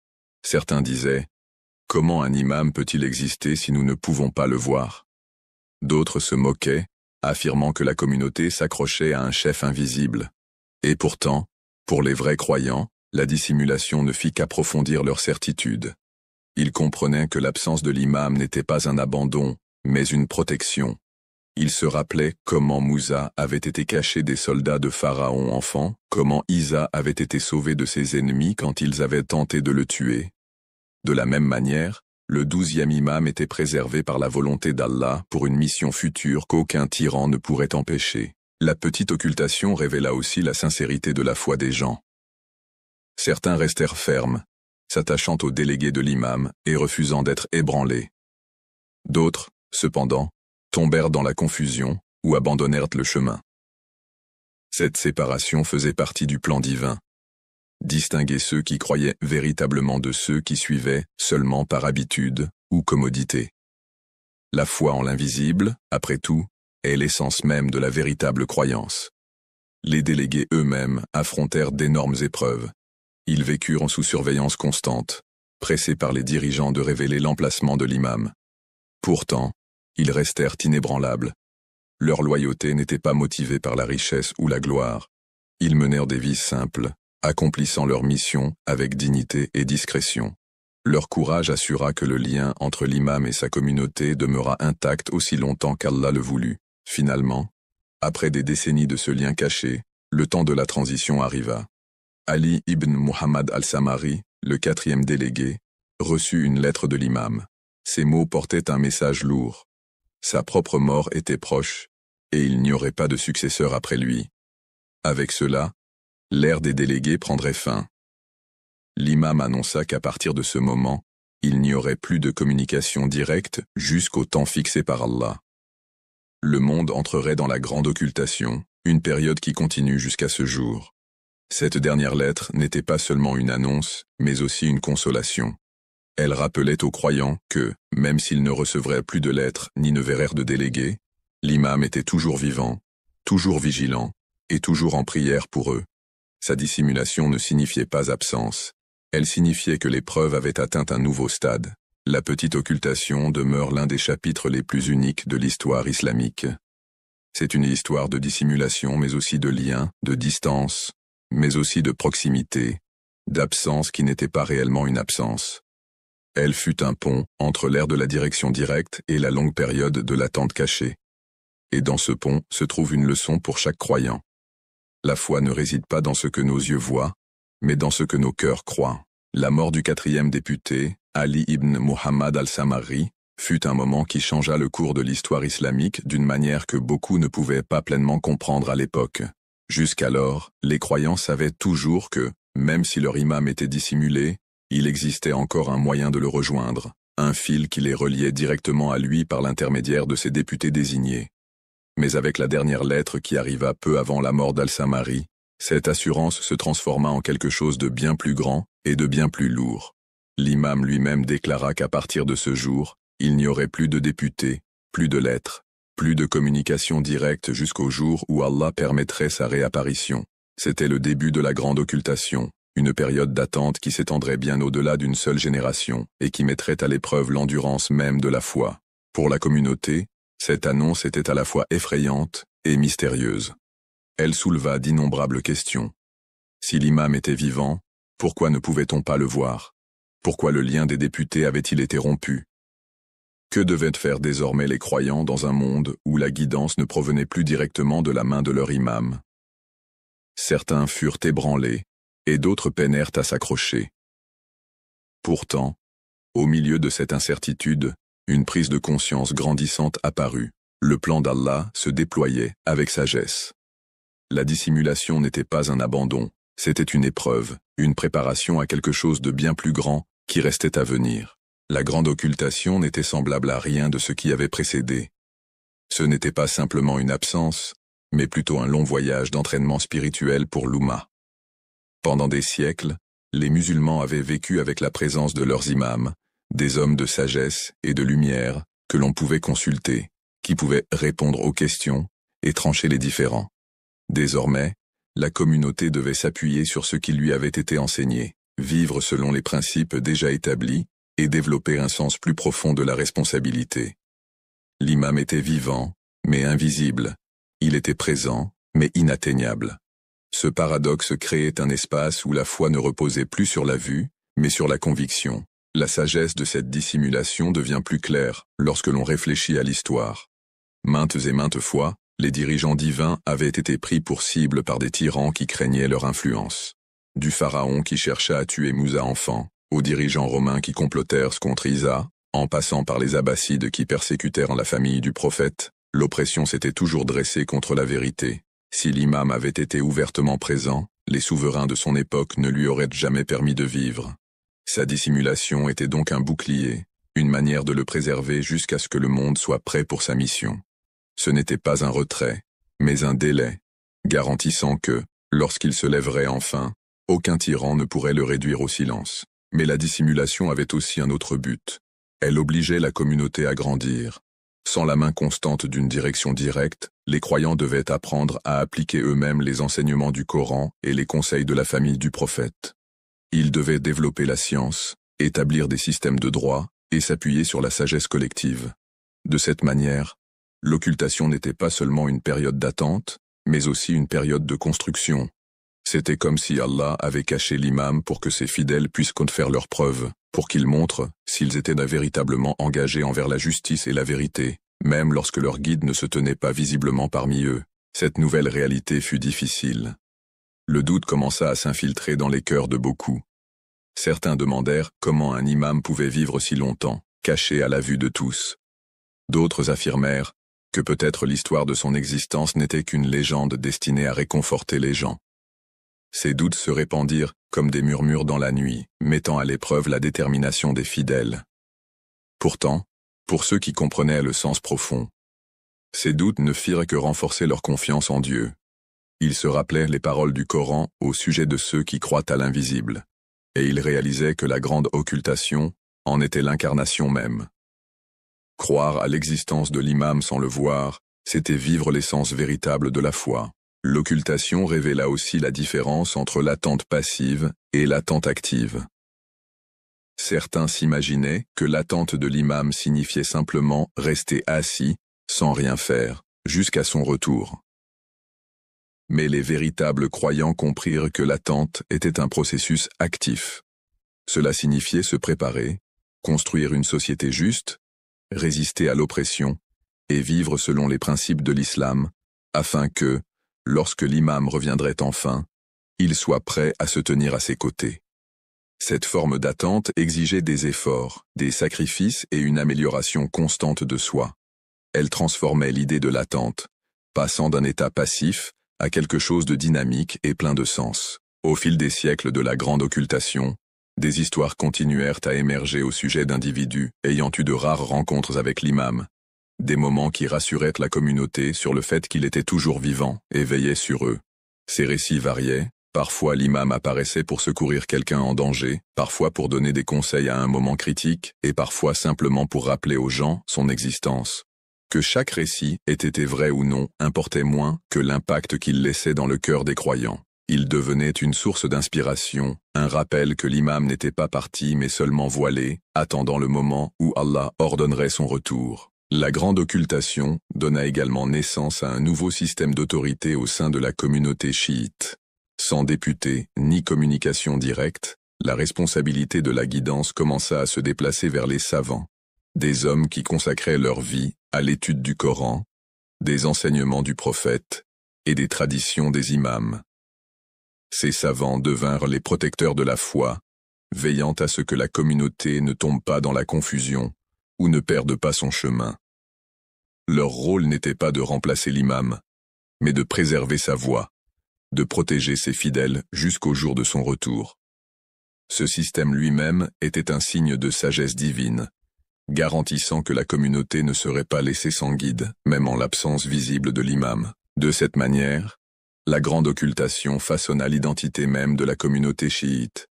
Certains disaient « Comment un imam peut-il exister si nous ne pouvons pas le voir ?» D'autres se moquaient, affirmant que la communauté s'accrochait à un chef invisible. Et pourtant, pour les vrais croyants, la dissimulation ne fit qu'approfondir leur certitude. Ils comprenaient que l'absence de l'imam n'était pas un abandon, mais une protection. Ils se rappelaient comment Moussa avait été caché des soldats de Pharaon enfant, comment Isa avait été sauvé de ses ennemis quand ils avaient tenté de le tuer. De la même manière, le 12e imam était préservé par la volonté d'Allah pour une mission future qu'aucun tyran ne pourrait empêcher. La petite occultation révéla aussi la sincérité de la foi des gens. Certains restèrent fermes, s'attachant aux délégués de l'imam et refusant d'être ébranlés. D'autres, cependant, tombèrent dans la confusion ou abandonnèrent le chemin. Cette séparation faisait partie du plan divin. Distinguer ceux qui croyaient véritablement de ceux qui suivaient seulement par habitude ou commodité. La foi en l'invisible, après tout, est l'essence même de la véritable croyance. Les délégués eux-mêmes affrontèrent d'énormes épreuves. Ils vécurent sous surveillance constante, pressés par les dirigeants de révéler l'emplacement de l'imam. Pourtant, ils restèrent inébranlables. Leur loyauté n'était pas motivée par la richesse ou la gloire. Ils menèrent des vies simples, accomplissant leur mission avec dignité et discrétion. Leur courage assura que le lien entre l'imam et sa communauté demeura intact aussi longtemps qu'Allah le voulut. Finalement, après des décennies de ce lien caché, le temps de la transition arriva. Ali ibn Muhammad al-Samari, le 4e délégué, reçut une lettre de l'imam. Ces mots portaient un message lourd. Sa propre mort était proche, et il n'y aurait pas de successeur après lui. Avec cela, l'ère des délégués prendrait fin. L'imam annonça qu'à partir de ce moment, il n'y aurait plus de communication directe jusqu'au temps fixé par Allah. Le monde entrerait dans la grande occultation, une période qui continue jusqu'à ce jour. Cette dernière lettre n'était pas seulement une annonce, mais aussi une consolation. Elle rappelait aux croyants que, même s'ils ne recevraient plus de lettres ni ne verrèrent de délégués, l'imam était toujours vivant, toujours vigilant, et toujours en prière pour eux. Sa dissimulation ne signifiait pas absence. Elle signifiait que l'épreuve avait atteint un nouveau stade. La petite occultation demeure l'un des chapitres les plus uniques de l'histoire islamique. C'est une histoire de dissimulation, mais aussi de lien, de distance, mais aussi de proximité, d'absence qui n'était pas réellement une absence. Elle fut un pont entre l'ère de la direction directe et la longue période de l'attente cachée. Et dans ce pont se trouve une leçon pour chaque croyant. La foi ne réside pas dans ce que nos yeux voient, mais dans ce que nos cœurs croient. La mort du 4e député, Ali ibn Muhammad al-Samari, fut un moment qui changea le cours de l'histoire islamique d'une manière que beaucoup ne pouvaient pas pleinement comprendre à l'époque. Jusqu'alors, les croyants savaient toujours que, même si leur imam était dissimulé, il existait encore un moyen de le rejoindre, un fil qui les reliait directement à lui par l'intermédiaire de ses députés désignés. Mais avec la dernière lettre qui arriva peu avant la mort d'Al-Samari, cette assurance se transforma en quelque chose de bien plus grand et de bien plus lourd. L'imam lui-même déclara qu'à partir de ce jour, il n'y aurait plus de députés, plus de lettres, plus de communication directe jusqu'au jour où Allah permettrait sa réapparition. C'était le début de la grande occultation, une période d'attente qui s'étendrait bien au-delà d'une seule génération et qui mettrait à l'épreuve l'endurance même de la foi. Pour la communauté, cette annonce était à la fois effrayante et mystérieuse. Elle souleva d'innombrables questions. Si l'imam était vivant, pourquoi ne pouvait-on pas le voir? Pourquoi le lien des députés avait-il été rompu? Que devaient faire désormais les croyants dans un monde où la guidance ne provenait plus directement de la main de leur imam? Certains furent ébranlés, et d'autres peinèrent à s'accrocher. Pourtant, au milieu de cette incertitude, une prise de conscience grandissante apparut. Le plan d'Allah se déployait avec sagesse. La dissimulation n'était pas un abandon, c'était une épreuve, une préparation à quelque chose de bien plus grand qui restait à venir. La grande occultation n'était semblable à rien de ce qui avait précédé. Ce n'était pas simplement une absence, mais plutôt un long voyage d'entraînement spirituel pour l'Oumma. Pendant des siècles, les musulmans avaient vécu avec la présence de leurs imams, des hommes de sagesse et de lumière que l'on pouvait consulter, qui pouvaient répondre aux questions et trancher les différends. Désormais, la communauté devait s'appuyer sur ce qui lui avait été enseigné, vivre selon les principes déjà établis et développer un sens plus profond de la responsabilité. L'imam était vivant, mais invisible. Il était présent, mais inatteignable. Ce paradoxe créait un espace où la foi ne reposait plus sur la vue, mais sur la conviction. La sagesse de cette dissimulation devient plus claire lorsque l'on réfléchit à l'histoire. Maintes et maintes fois, les dirigeants divins avaient été pris pour cible par des tyrans qui craignaient leur influence. Du pharaon qui chercha à tuer Moussa enfant, aux dirigeants romains qui complotèrent contre Isa, en passant par les abbassides qui persécutèrent la famille du prophète, l'oppression s'était toujours dressée contre la vérité. Si l'imam avait été ouvertement présent, les souverains de son époque ne lui auraient jamais permis de vivre. Sa dissimulation était donc un bouclier, une manière de le préserver jusqu'à ce que le monde soit prêt pour sa mission. Ce n'était pas un retrait, mais un délai, garantissant que, lorsqu'il se lèverait enfin, aucun tyran ne pourrait le réduire au silence. Mais la dissimulation avait aussi un autre but. Elle obligeait la communauté à grandir. Sans la main constante d'une direction directe, les croyants devaient apprendre à appliquer eux-mêmes les enseignements du Coran et les conseils de la famille du prophète. Ils devaient développer la science, établir des systèmes de droit et s'appuyer sur la sagesse collective. De cette manière, l'occultation n'était pas seulement une période d'attente, mais aussi une période de construction. C'était comme si Allah avait caché l'imam pour que ses fidèles puissent faire leurs preuves, pour qu'ils montrent s'ils étaient véritablement engagés envers la justice et la vérité, même lorsque leur guide ne se tenait pas visiblement parmi eux. Cette nouvelle réalité fut difficile. Le doute commença à s'infiltrer dans les cœurs de beaucoup. Certains demandèrent comment un imam pouvait vivre si longtemps, caché à la vue de tous. D'autres affirmèrent que peut-être l'histoire de son existence n'était qu'une légende destinée à réconforter les gens. Ces doutes se répandirent comme des murmures dans la nuit, mettant à l'épreuve la détermination des fidèles. Pourtant, pour ceux qui comprenaient le sens profond, ces doutes ne firent que renforcer leur confiance en Dieu. Ils se rappelaient les paroles du Coran au sujet de ceux qui croient à l'invisible, et ils réalisaient que la grande occultation en était l'incarnation même. Croire à l'existence de l'imam sans le voir, c'était vivre l'essence véritable de la foi. L'occultation révéla aussi la différence entre l'attente passive et l'attente active. Certains s'imaginaient que l'attente de l'imam signifiait simplement rester assis, sans rien faire, jusqu'à son retour. Mais les véritables croyants comprirent que l'attente était un processus actif. Cela signifiait se préparer, construire une société juste, résister à l'oppression et vivre selon les principes de l'islam, afin que, lorsque l'imam reviendrait enfin, il soit prêt à se tenir à ses côtés. Cette forme d'attente exigeait des efforts, des sacrifices et une amélioration constante de soi. Elle transformait l'idée de l'attente, passant d'un état passif à quelque chose de dynamique et plein de sens. Au fil des siècles de la grande occultation, des histoires continuèrent à émerger au sujet d'individus ayant eu de rares rencontres avec l'imam, des moments qui rassuraient la communauté sur le fait qu'il était toujours vivant et veillait sur eux. Ces récits variaient, parfois l'imam apparaissait pour secourir quelqu'un en danger, parfois pour donner des conseils à un moment critique, et parfois simplement pour rappeler aux gens son existence. Que chaque récit ait été vrai ou non importait moins que l'impact qu'il laissait dans le cœur des croyants. Il devenait une source d'inspiration, un rappel que l'imam n'était pas parti mais seulement voilé, attendant le moment où Allah ordonnerait son retour. La grande occultation donna également naissance à un nouveau système d'autorité au sein de la communauté chiite. Sans députés ni communication directe, la responsabilité de la guidance commença à se déplacer vers les savants, des hommes qui consacraient leur vie à l'étude du Coran, des enseignements du prophète et des traditions des imams. Ces savants devinrent les protecteurs de la foi, veillant à ce que la communauté ne tombe pas dans la confusion ou ne perde pas son chemin. Leur rôle n'était pas de remplacer l'imam, mais de préserver sa voix, de protéger ses fidèles jusqu'au jour de son retour. Ce système lui-même était un signe de sagesse divine, garantissant que la communauté ne serait pas laissée sans guide, même en l'absence visible de l'imam. De cette manière, la grande occultation façonna l'identité même de la communauté chiite.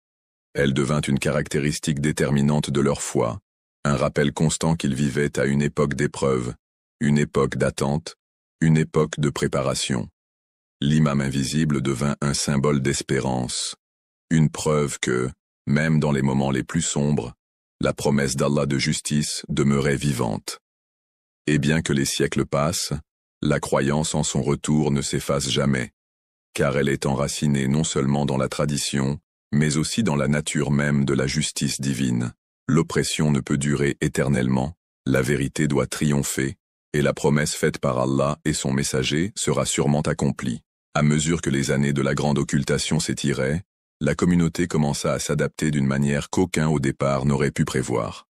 Elle devint une caractéristique déterminante de leur foi, un rappel constant qu'ils vivaient à une époque d'épreuve, une époque d'attente, une époque de préparation. L'imam invisible devint un symbole d'espérance, une preuve que, même dans les moments les plus sombres, la promesse d'Allah de justice demeurait vivante. Et bien que les siècles passent, la croyance en son retour ne s'efface jamais, car elle est enracinée non seulement dans la tradition, mais aussi dans la nature même de la justice divine. L'oppression ne peut durer éternellement, la vérité doit triompher, et la promesse faite par Allah et son messager sera sûrement accomplie. À mesure que les années de la grande occultation s'étiraient, la communauté commença à s'adapter d'une manière qu'aucun au départ n'aurait pu prévoir.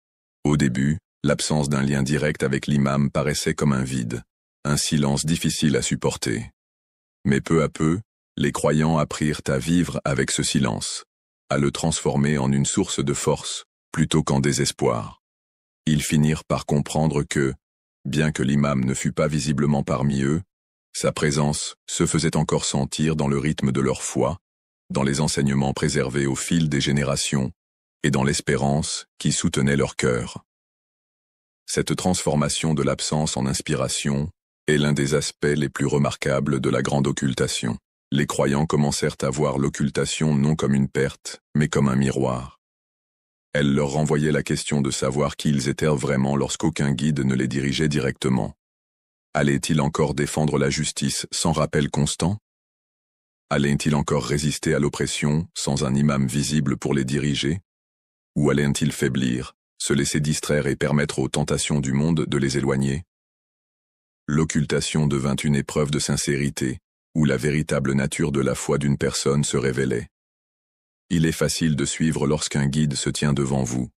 Au début, l'absence d'un lien direct avec l'imam paraissait comme un vide, un silence difficile à supporter. Mais peu à peu, les croyants apprirent à vivre avec ce silence, à le transformer en une source de force, plutôt qu'en désespoir. Ils finirent par comprendre que, bien que l'imam ne fût pas visiblement parmi eux, sa présence se faisait encore sentir dans le rythme de leur foi, dans les enseignements préservés au fil des générations, et dans l'espérance qui soutenait leur cœur. Cette transformation de l'absence en inspiration est l'un des aspects les plus remarquables de la grande occultation. Les croyants commencèrent à voir l'occultation non comme une perte, mais comme un miroir. Elle leur renvoyait la question de savoir qui ils étaient vraiment lorsqu'aucun guide ne les dirigeait directement. Allaient-ils encore défendre la justice sans rappel constant? Allaient-ils encore résister à l'oppression sans un imam visible pour les diriger? Ou allaient-ils faiblir, se laisser distraire et permettre aux tentations du monde de les éloigner? L'occultation devint une épreuve de sincérité, où la véritable nature de la foi d'une personne se révélait. Il est facile de suivre lorsqu'un guide se tient devant vous.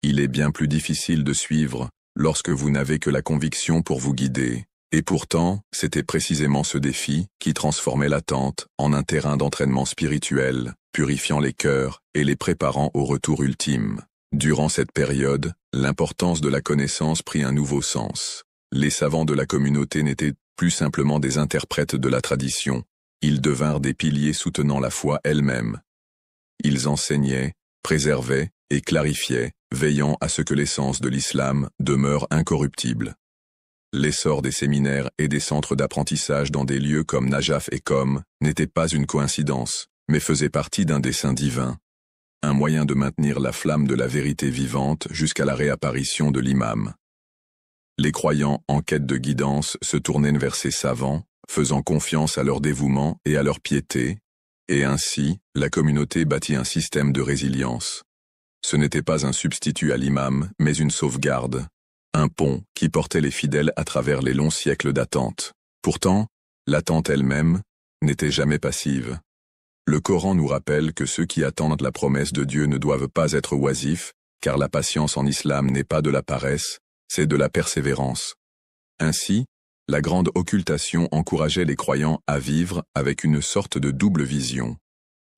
Il est bien plus difficile de suivre lorsque vous n'avez que la conviction pour vous guider. Et pourtant, c'était précisément ce défi qui transformait l'attente en un terrain d'entraînement spirituel, purifiant les cœurs et les préparant au retour ultime. Durant cette période, l'importance de la connaissance prit un nouveau sens. Les savants de la communauté n'étaient plus simplement des interprètes de la tradition, ils devinrent des piliers soutenant la foi elle-même. Ils enseignaient, préservaient et clarifiaient, veillant à ce que l'essence de l'islam demeure incorruptible. L'essor des séminaires et des centres d'apprentissage dans des lieux comme Najaf et Qom n'était pas une coïncidence, mais faisait partie d'un dessein divin. Un moyen de maintenir la flamme de la vérité vivante jusqu'à la réapparition de l'imam. Les croyants en quête de guidance se tournaient vers ces savants, faisant confiance à leur dévouement et à leur piété, et ainsi, la communauté bâtit un système de résilience. Ce n'était pas un substitut à l'imam, mais une sauvegarde, un pont qui portait les fidèles à travers les longs siècles d'attente. Pourtant, l'attente elle-même n'était jamais passive. Le Coran nous rappelle que ceux qui attendent la promesse de Dieu ne doivent pas être oisifs, car la patience en islam n'est pas de la paresse, c'est de la persévérance. Ainsi, la grande occultation encourageait les croyants à vivre avec une sorte de double vision.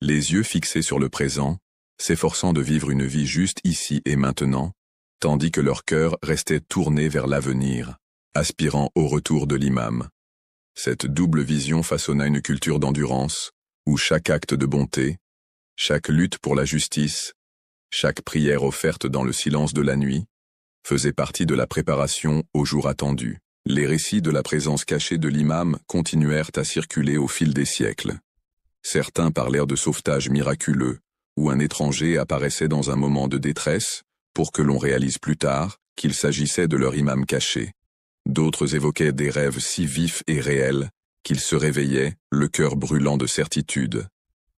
Les yeux fixés sur le présent, s'efforçant de vivre une vie juste ici et maintenant, tandis que leur cœur restait tourné vers l'avenir, aspirant au retour de l'imam. Cette double vision façonna une culture d'endurance, où chaque acte de bonté, chaque lutte pour la justice, chaque prière offerte dans le silence de la nuit, faisait partie de la préparation au jour attendu. Les récits de la présence cachée de l'imam continuèrent à circuler au fil des siècles. Certains parlèrent de sauvetage miraculeux, où un étranger apparaissait dans un moment de détresse, pour que l'on réalise plus tard qu'il s'agissait de leur imam caché. D'autres évoquaient des rêves si vifs et réels, qu'ils se réveillaient, le cœur brûlant de certitude.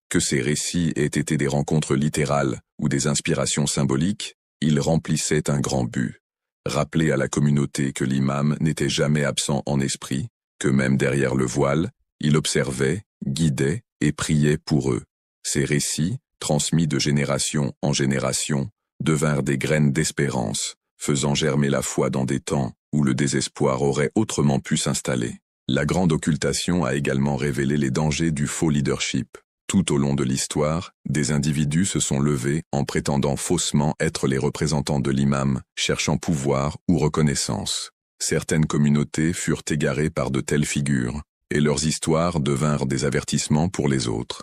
Que ces récits aient été des rencontres littérales ou des inspirations symboliques, ils remplissaient un grand but. Rappeler à la communauté que l'imam n'était jamais absent en esprit, que même derrière le voile, il observait, guidait et priait pour eux. Ces récits, transmis de génération en génération, devinrent des graines d'espérance, faisant germer la foi dans des temps où le désespoir aurait autrement pu s'installer. La grande occultation a également révélé les dangers du faux leadership. Tout au long de l'histoire, des individus se sont levés en prétendant faussement être les représentants de l'imam, cherchant pouvoir ou reconnaissance. Certaines communautés furent égarées par de telles figures, et leurs histoires devinrent des avertissements pour les autres.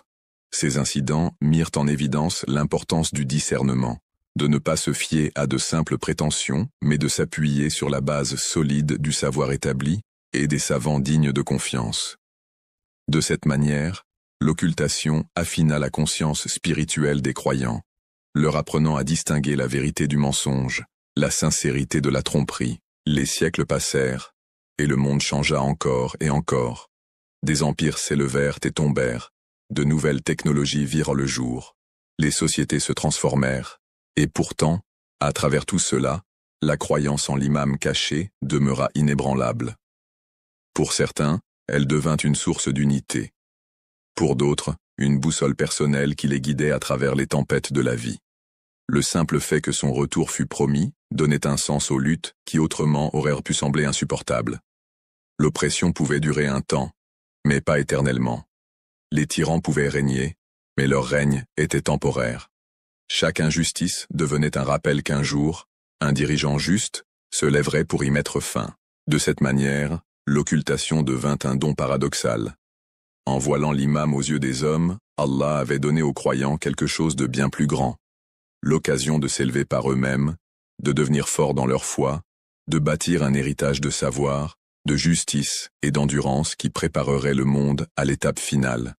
Ces incidents mirent en évidence l'importance du discernement, de ne pas se fier à de simples prétentions, mais de s'appuyer sur la base solide du savoir établi et des savants dignes de confiance. De cette manière, l'occultation affina la conscience spirituelle des croyants, leur apprenant à distinguer la vérité du mensonge, la sincérité de la tromperie. Les siècles passèrent, et le monde changea encore et encore. Des empires s'élevèrent et tombèrent, de nouvelles technologies virent le jour, les sociétés se transformèrent, et pourtant, à travers tout cela, la croyance en l'imam caché demeura inébranlable. Pour certains, elle devint une source d'unité. Pour d'autres, une boussole personnelle qui les guidait à travers les tempêtes de la vie. Le simple fait que son retour fût promis donnait un sens aux luttes qui autrement auraient pu sembler insupportables. L'oppression pouvait durer un temps, mais pas éternellement. Les tyrans pouvaient régner, mais leur règne était temporaire. Chaque injustice devenait un rappel qu'un jour, un dirigeant juste se lèverait pour y mettre fin. De cette manière, l'occultation devint un don paradoxal. En voilant l'imam aux yeux des hommes, Allah avait donné aux croyants quelque chose de bien plus grand. L'occasion de s'élever par eux-mêmes, de devenir forts dans leur foi, de bâtir un héritage de savoir, de justice et d'endurance qui préparerait le monde à l'étape finale.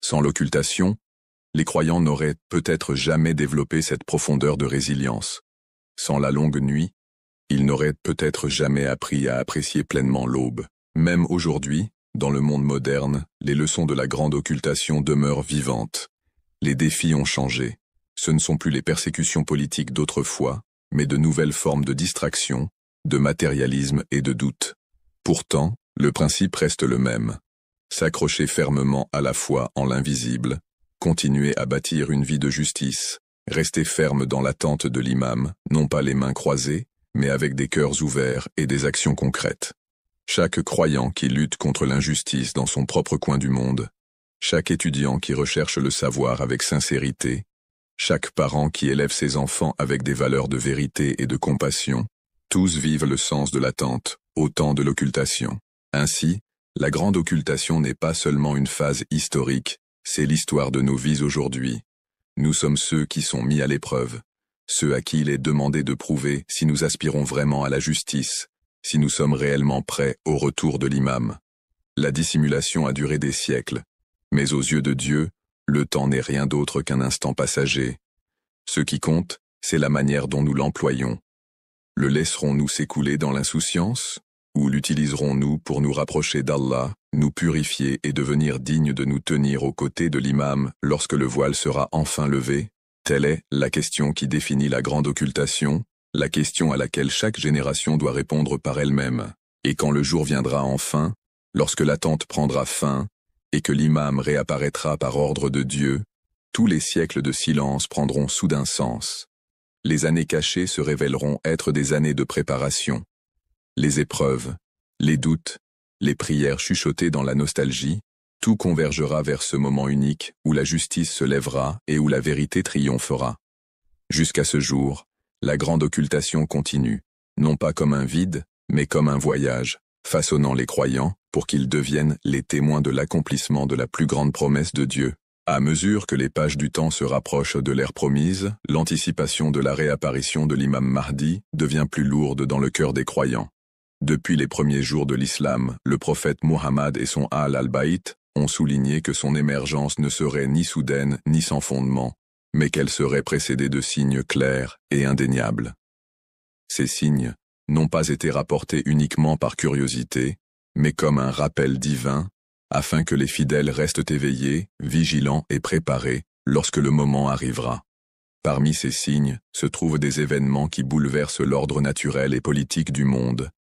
Sans l'occultation, les croyants n'auraient peut-être jamais développé cette profondeur de résilience. Sans la longue nuit, ils n'auraient peut-être jamais appris à apprécier pleinement l'aube. Même aujourd'hui, dans le monde moderne, les leçons de la grande occultation demeurent vivantes. Les défis ont changé. Ce ne sont plus les persécutions politiques d'autrefois, mais de nouvelles formes de distraction, de matérialisme et de doute. Pourtant, le principe reste le même. S'accrocher fermement à la foi en l'invisible, continuer à bâtir une vie de justice, rester ferme dans l'attente de l'imam, non pas les mains croisées, mais avec des cœurs ouverts et des actions concrètes. Chaque croyant qui lutte contre l'injustice dans son propre coin du monde, chaque étudiant qui recherche le savoir avec sincérité, chaque parent qui élève ses enfants avec des valeurs de vérité et de compassion, tous vivent le sens de l'attente, au temps de l'occultation. Ainsi, la grande occultation n'est pas seulement une phase historique, c'est l'histoire de nos vies aujourd'hui. Nous sommes ceux qui sont mis à l'épreuve, ceux à qui il est demandé de prouver si nous aspirons vraiment à la justice, si nous sommes réellement prêts au retour de l'imam. La dissimulation a duré des siècles, mais aux yeux de Dieu, le temps n'est rien d'autre qu'un instant passager. Ce qui compte, c'est la manière dont nous l'employons. Le laisserons-nous s'écouler dans l'insouciance, ou l'utiliserons-nous pour nous rapprocher d'Allah, nous purifier et devenir dignes de nous tenir aux côtés de l'imam lorsque le voile sera enfin levé? Telle est la question qui définit la grande occultation, la question à laquelle chaque génération doit répondre par elle-même. Et quand le jour viendra enfin, lorsque l'attente prendra fin, et que l'imam réapparaîtra par ordre de Dieu, tous les siècles de silence prendront soudain sens. Les années cachées se révéleront être des années de préparation. Les épreuves, les doutes, les prières chuchotées dans la nostalgie, tout convergera vers ce moment unique où la justice se lèvera et où la vérité triomphera. Jusqu'à ce jour, la grande occultation continue, non pas comme un vide, mais comme un voyage, façonnant les croyants pour qu'ils deviennent les témoins de l'accomplissement de la plus grande promesse de Dieu. À mesure que les pages du temps se rapprochent de l'ère promise, l'anticipation de la réapparition de l'imam Mahdi devient plus lourde dans le cœur des croyants. Depuis les premiers jours de l'islam, le prophète Muhammad et son Ahl al-Bayt ont souligné que son émergence ne serait ni soudaine ni sans fondement, mais qu'elle serait précédée de signes clairs et indéniables. Ces signes n'ont pas été rapportés uniquement par curiosité, mais comme un rappel divin, afin que les fidèles restent éveillés, vigilants et préparés lorsque le moment arrivera. Parmi ces signes se trouvent des événements qui bouleversent l'ordre naturel et politique du monde,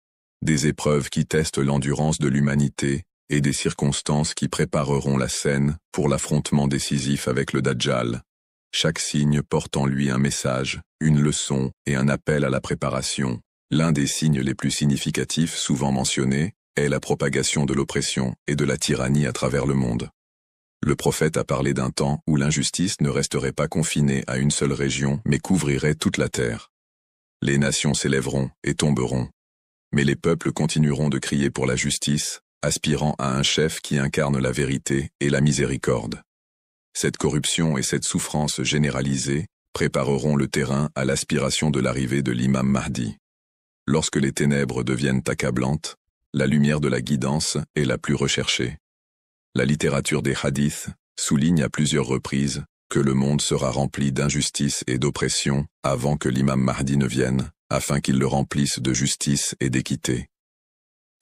des épreuves qui testent l'endurance de l'humanité et des circonstances qui prépareront la scène pour l'affrontement décisif avec le Dajjal. Chaque signe porte en lui un message, une leçon et un appel à la préparation. L'un des signes les plus significatifs souvent mentionnés est la propagation de l'oppression et de la tyrannie à travers le monde. Le prophète a parlé d'un temps où l'injustice ne resterait pas confinée à une seule région mais couvrirait toute la terre. Les nations s'élèveront et tomberont, mais les peuples continueront de crier pour la justice, aspirant à un chef qui incarne la vérité et la miséricorde. Cette corruption et cette souffrance généralisée prépareront le terrain à l'aspiration de l'arrivée de l'imam Mahdi. Lorsque les ténèbres deviennent accablantes, la lumière de la guidance est la plus recherchée. La littérature des hadiths souligne à plusieurs reprises que le monde sera rempli d'injustice et d'oppression avant que l'imam Mahdi ne vienne, afin qu'il le remplisse de justice et d'équité.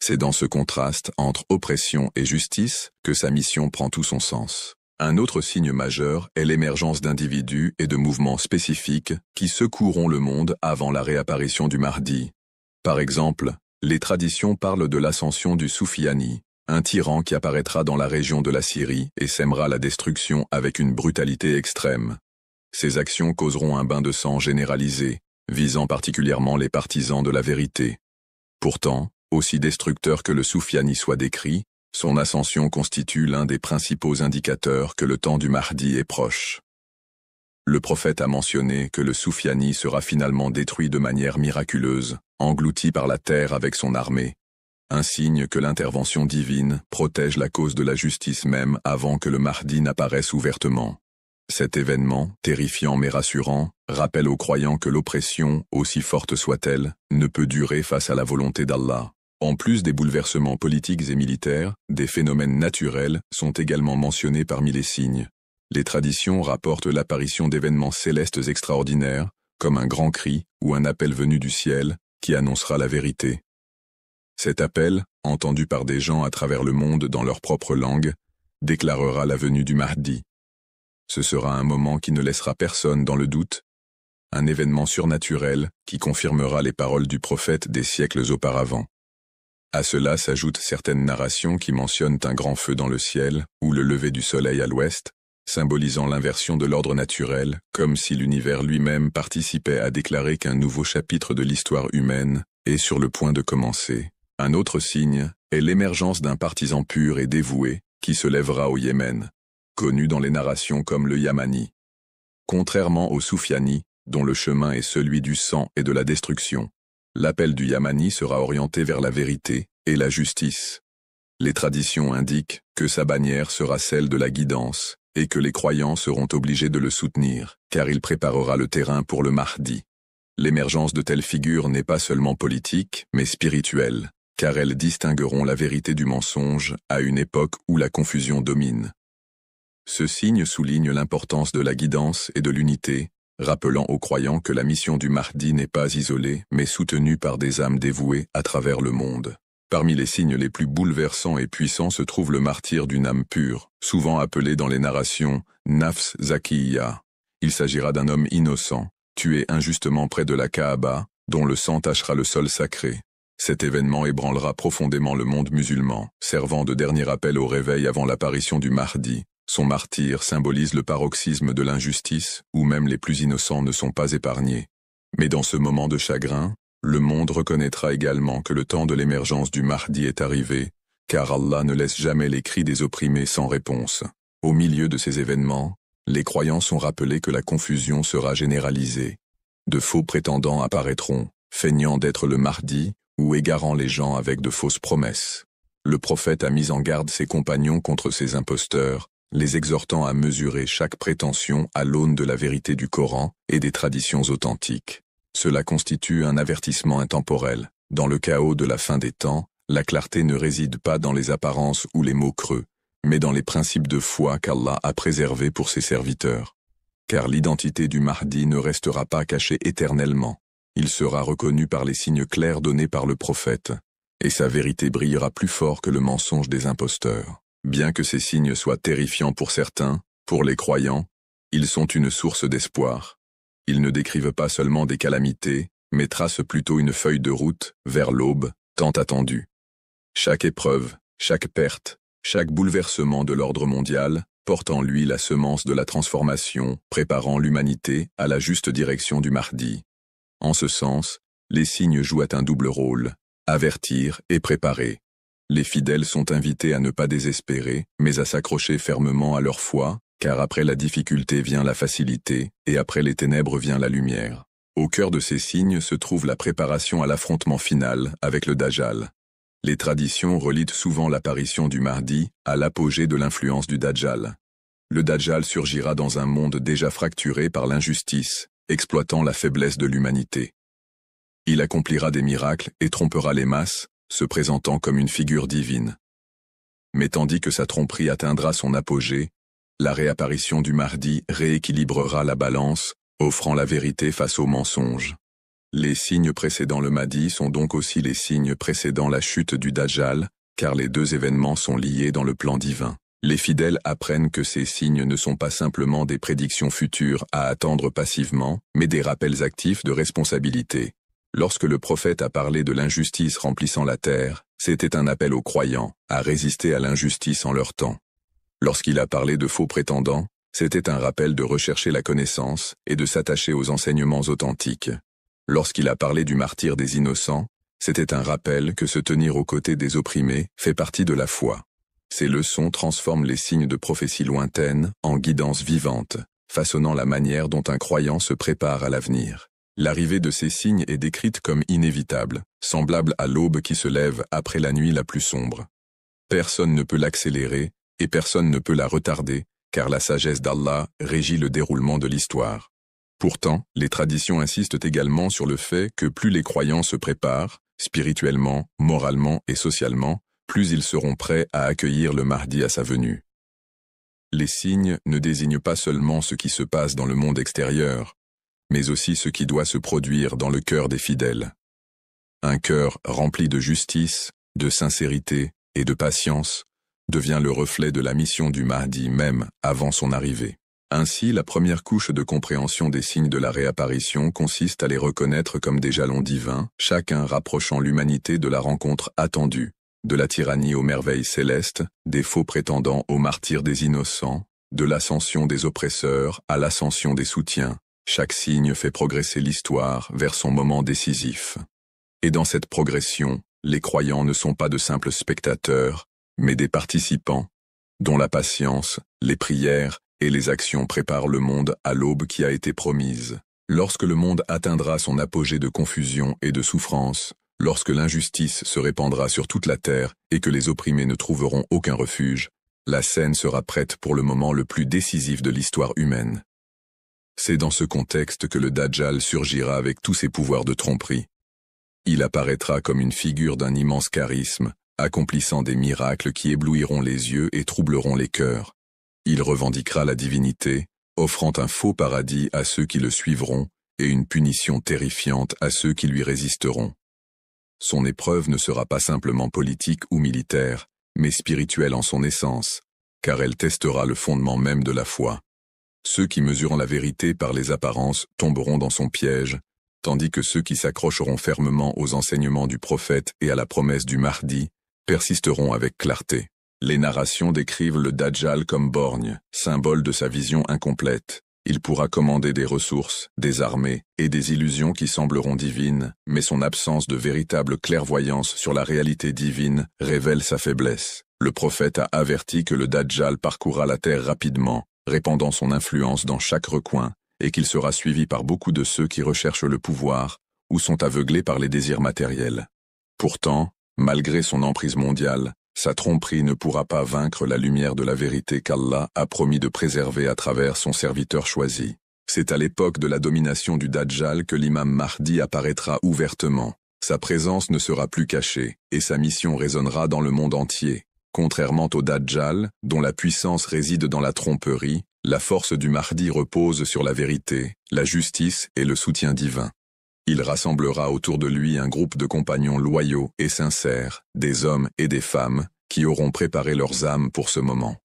C'est dans ce contraste entre oppression et justice que sa mission prend tout son sens. Un autre signe majeur est l'émergence d'individus et de mouvements spécifiques qui secoueront le monde avant la réapparition du Mahdi. Par exemple, les traditions parlent de l'ascension du Soufiani, un tyran qui apparaîtra dans la région de la Syrie et sèmera la destruction avec une brutalité extrême. Ces actions causeront un bain de sang généralisé, visant particulièrement les partisans de la vérité. Pourtant, aussi destructeur que le Soufiani soit décrit, son ascension constitue l'un des principaux indicateurs que le temps du Mahdi est proche. Le prophète a mentionné que le Soufiani sera finalement détruit de manière miraculeuse, englouti par la terre avec son armée, un signe que l'intervention divine protège la cause de la justice même avant que le Mahdi n'apparaisse ouvertement. Cet événement, terrifiant mais rassurant, rappelle aux croyants que l'oppression, aussi forte soit-elle, ne peut durer face à la volonté d'Allah. En plus des bouleversements politiques et militaires, des phénomènes naturels sont également mentionnés parmi les signes. Les traditions rapportent l'apparition d'événements célestes extraordinaires, comme un grand cri ou un appel venu du ciel, qui annoncera la vérité. Cet appel, entendu par des gens à travers le monde dans leur propre langue, déclarera la venue du Mahdi. Ce sera un moment qui ne laissera personne dans le doute, un événement surnaturel qui confirmera les paroles du prophète des siècles auparavant. À cela s'ajoutent certaines narrations qui mentionnent un grand feu dans le ciel ou le lever du soleil à l'ouest, symbolisant l'inversion de l'ordre naturel, comme si l'univers lui-même participait à déclarer qu'un nouveau chapitre de l'histoire humaine est sur le point de commencer. Un autre signe est l'émergence d'un partisan pur et dévoué qui se lèvera au Yémen, connu dans les narrations comme le Yamani. Contrairement au Soufiani, dont le chemin est celui du sang et de la destruction, l'appel du Yamani sera orienté vers la vérité et la justice. Les traditions indiquent que sa bannière sera celle de la guidance et que les croyants seront obligés de le soutenir, car il préparera le terrain pour le Mahdi. L'émergence de telles figures n'est pas seulement politique, mais spirituelle, car elles distingueront la vérité du mensonge à une époque où la confusion domine. Ce signe souligne l'importance de la guidance et de l'unité, rappelant aux croyants que la mission du Mahdi n'est pas isolée, mais soutenue par des âmes dévouées à travers le monde. Parmi les signes les plus bouleversants et puissants se trouve le martyre d'une âme pure, souvent appelé dans les narrations « Nafs Zakiyya ». Il s'agira d'un homme innocent, tué injustement près de la Kaaba, dont le sang tachera le sol sacré. Cet événement ébranlera profondément le monde musulman, servant de dernier appel au réveil avant l'apparition du Mahdi. Son martyre symbolise le paroxysme de l'injustice, où même les plus innocents ne sont pas épargnés. Mais dans ce moment de chagrin, le monde reconnaîtra également que le temps de l'émergence du Mahdi est arrivé, car Allah ne laisse jamais les cris des opprimés sans réponse. Au milieu de ces événements, les croyants sont rappelés que la confusion sera généralisée. De faux prétendants apparaîtront, feignant d'être le Mahdi ou égarant les gens avec de fausses promesses. Le prophète a mis en garde ses compagnons contre ces imposteurs, les exhortant à mesurer chaque prétention à l'aune de la vérité du Coran et des traditions authentiques. Cela constitue un avertissement intemporel. Dans le chaos de la fin des temps, la clarté ne réside pas dans les apparences ou les mots creux, mais dans les principes de foi qu'Allah a préservés pour ses serviteurs. Car l'identité du Mahdi ne restera pas cachée éternellement. Il sera reconnu par les signes clairs donnés par le prophète, et sa vérité brillera plus fort que le mensonge des imposteurs. Bien que ces signes soient terrifiants pour certains, pour les croyants, ils sont une source d'espoir. Ils ne décrivent pas seulement des calamités, mais tracent plutôt une feuille de route vers l'aube, tant attendue. Chaque épreuve, chaque perte, chaque bouleversement de l'ordre mondial porte en lui la semence de la transformation, préparant l'humanité à la juste direction du Mahdi. En ce sens, les signes jouent un double rôle, avertir et préparer. Les fidèles sont invités à ne pas désespérer, mais à s'accrocher fermement à leur foi, car après la difficulté vient la facilité, et après les ténèbres vient la lumière. Au cœur de ces signes se trouve la préparation à l'affrontement final avec le Dajjal. Les traditions relient souvent l'apparition du Mahdi à l'apogée de l'influence du Dajjal. Le Dajjal surgira dans un monde déjà fracturé par l'injustice, exploitant la faiblesse de l'humanité. Il accomplira des miracles et trompera les masses, se présentant comme une figure divine. Mais tandis que sa tromperie atteindra son apogée, la réapparition du Mahdi rééquilibrera la balance, offrant la vérité face au mensonge. Les signes précédant le Mahdi sont donc aussi les signes précédant la chute du Dajjal, car les deux événements sont liés dans le plan divin. Les fidèles apprennent que ces signes ne sont pas simplement des prédictions futures à attendre passivement, mais des rappels actifs de responsabilité. Lorsque le prophète a parlé de l'injustice remplissant la terre, c'était un appel aux croyants à résister à l'injustice en leur temps. Lorsqu'il a parlé de faux prétendants, c'était un rappel de rechercher la connaissance et de s'attacher aux enseignements authentiques. Lorsqu'il a parlé du martyre des innocents, c'était un rappel que se tenir aux côtés des opprimés fait partie de la foi. Ces leçons transforment les signes de prophétie lointaine en guidance vivante, façonnant la manière dont un croyant se prépare à l'avenir. L'arrivée de ces signes est décrite comme inévitable, semblable à l'aube qui se lève après la nuit la plus sombre. Personne ne peut l'accélérer, et personne ne peut la retarder, car la sagesse d'Allah régit le déroulement de l'histoire. Pourtant, les traditions insistent également sur le fait que plus les croyants se préparent, spirituellement, moralement et socialement, plus ils seront prêts à accueillir le Mahdi à sa venue. Les signes ne désignent pas seulement ce qui se passe dans le monde extérieur, mais aussi ce qui doit se produire dans le cœur des fidèles. Un cœur rempli de justice, de sincérité et de patience devient le reflet de la mission du Mahdi même avant son arrivée. Ainsi, la première couche de compréhension des signes de la réapparition consiste à les reconnaître comme des jalons divins, chacun rapprochant l'humanité de la rencontre attendue, de la tyrannie aux merveilles célestes, des faux prétendants aux martyrs des innocents, de l'ascension des oppresseurs à l'ascension des soutiens. Chaque signe fait progresser l'histoire vers son moment décisif. Et dans cette progression, les croyants ne sont pas de simples spectateurs, mais des participants, dont la patience, les prières et les actions préparent le monde à l'aube qui a été promise. Lorsque le monde atteindra son apogée de confusion et de souffrance, lorsque l'injustice se répandra sur toute la terre et que les opprimés ne trouveront aucun refuge, la scène sera prête pour le moment le plus décisif de l'histoire humaine. C'est dans ce contexte que le Dajjal surgira avec tous ses pouvoirs de tromperie. Il apparaîtra comme une figure d'un immense charisme, accomplissant des miracles qui éblouiront les yeux et troubleront les cœurs. Il revendiquera la divinité, offrant un faux paradis à ceux qui le suivront et une punition terrifiante à ceux qui lui résisteront. Son épreuve ne sera pas simplement politique ou militaire, mais spirituelle en son essence, car elle testera le fondement même de la foi. Ceux qui mesurant la vérité par les apparences tomberont dans son piège, tandis que ceux qui s'accrocheront fermement aux enseignements du prophète et à la promesse du Mahdi persisteront avec clarté. Les narrations décrivent le Dajjal comme borgne, symbole de sa vision incomplète. Il pourra commander des ressources, des armées et des illusions qui sembleront divines, mais son absence de véritable clairvoyance sur la réalité divine révèle sa faiblesse. Le prophète a averti que le Dajjal parcourra la terre rapidement, répandant son influence dans chaque recoin, et qu'il sera suivi par beaucoup de ceux qui recherchent le pouvoir ou sont aveuglés par les désirs matériels. Pourtant, malgré son emprise mondiale, sa tromperie ne pourra pas vaincre la lumière de la vérité qu'Allah a promis de préserver à travers son serviteur choisi. C'est à l'époque de la domination du Dajjal que l'imam Mahdi apparaîtra ouvertement. Sa présence ne sera plus cachée, et sa mission résonnera dans le monde entier. Contrairement au Dajjal, dont la puissance réside dans la tromperie, la force du Mahdi repose sur la vérité, la justice et le soutien divin. Il rassemblera autour de lui un groupe de compagnons loyaux et sincères, des hommes et des femmes, qui auront préparé leurs âmes pour ce moment.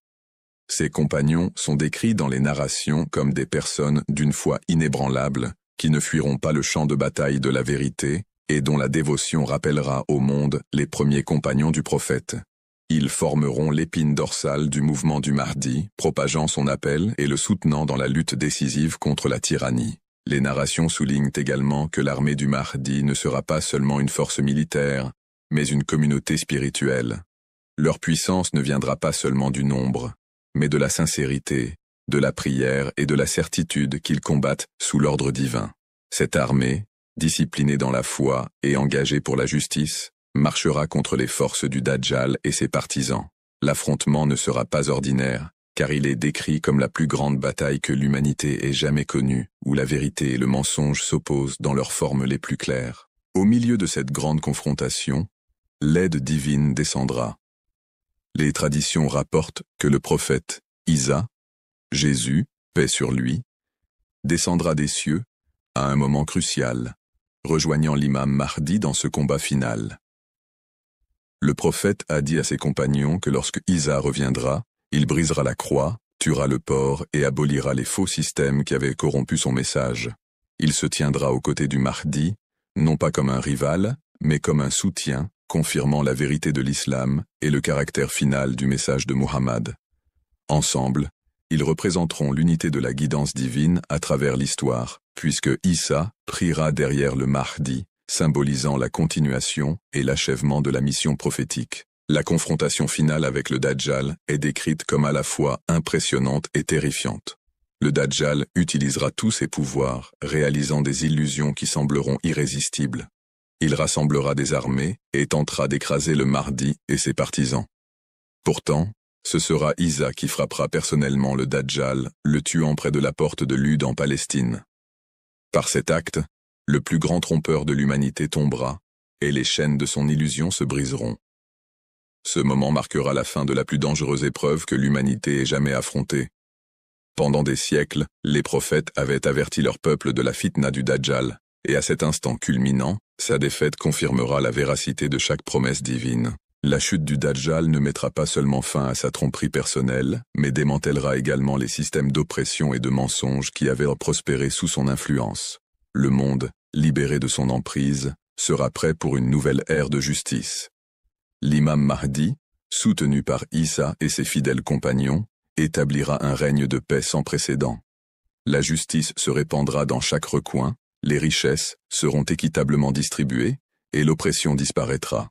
Ces compagnons sont décrits dans les narrations comme des personnes d'une foi inébranlable, qui ne fuiront pas le champ de bataille de la vérité, et dont la dévotion rappellera au monde les premiers compagnons du prophète. Ils formeront l'épine dorsale du mouvement du Mahdi, propageant son appel et le soutenant dans la lutte décisive contre la tyrannie. Les narrations soulignent également que l'armée du Mahdi ne sera pas seulement une force militaire, mais une communauté spirituelle. Leur puissance ne viendra pas seulement du nombre, mais de la sincérité, de la prière et de la certitude qu'ils combattent sous l'ordre divin. Cette armée, disciplinée dans la foi et engagée pour la justice, marchera contre les forces du Dajjal et ses partisans. L'affrontement ne sera pas ordinaire, car il est décrit comme la plus grande bataille que l'humanité ait jamais connue, où la vérité et le mensonge s'opposent dans leurs formes les plus claires. Au milieu de cette grande confrontation, l'aide divine descendra. Les traditions rapportent que le prophète Isa, Jésus, paix sur lui, descendra des cieux à un moment crucial, rejoignant l'imam Mahdi dans ce combat final. Le prophète a dit à ses compagnons que lorsque Isa reviendra, il brisera la croix, tuera le porc et abolira les faux systèmes qui avaient corrompu son message. Il se tiendra aux côtés du Mahdi, non pas comme un rival, mais comme un soutien, confirmant la vérité de l'islam et le caractère final du message de Muhammad. Ensemble, ils représenteront l'unité de la guidance divine à travers l'histoire, puisque Isa priera derrière le Mahdi, symbolisant la continuation et l'achèvement de la mission prophétique. La confrontation finale avec le Dajjal est décrite comme à la fois impressionnante et terrifiante. Le Dajjal utilisera tous ses pouvoirs, réalisant des illusions qui sembleront irrésistibles. Il rassemblera des armées et tentera d'écraser le Mahdi et ses partisans. Pourtant, Ce sera Isa qui frappera personnellement le Dajjal, le tuant près de la porte de Lud en Palestine. Par cet acte, le plus grand trompeur de l'humanité tombera, et les chaînes de son illusion se briseront. Ce moment marquera la fin de la plus dangereuse épreuve que l'humanité ait jamais affrontée. Pendant des siècles, les prophètes avaient averti leur peuple de la fitna du Dajjal, et à cet instant culminant, sa défaite confirmera la véracité de chaque promesse divine. La chute du Dajjal ne mettra pas seulement fin à sa tromperie personnelle, mais démantèlera également les systèmes d'oppression et de mensonges qui avaient prospéré sous son influence. Le monde, libéré de son emprise, sera prêt pour une nouvelle ère de justice. L'imam Mahdi, soutenu par Isa et ses fidèles compagnons, établira un règne de paix sans précédent. La justice se répandra dans chaque recoin, les richesses seront équitablement distribuées, et l'oppression disparaîtra.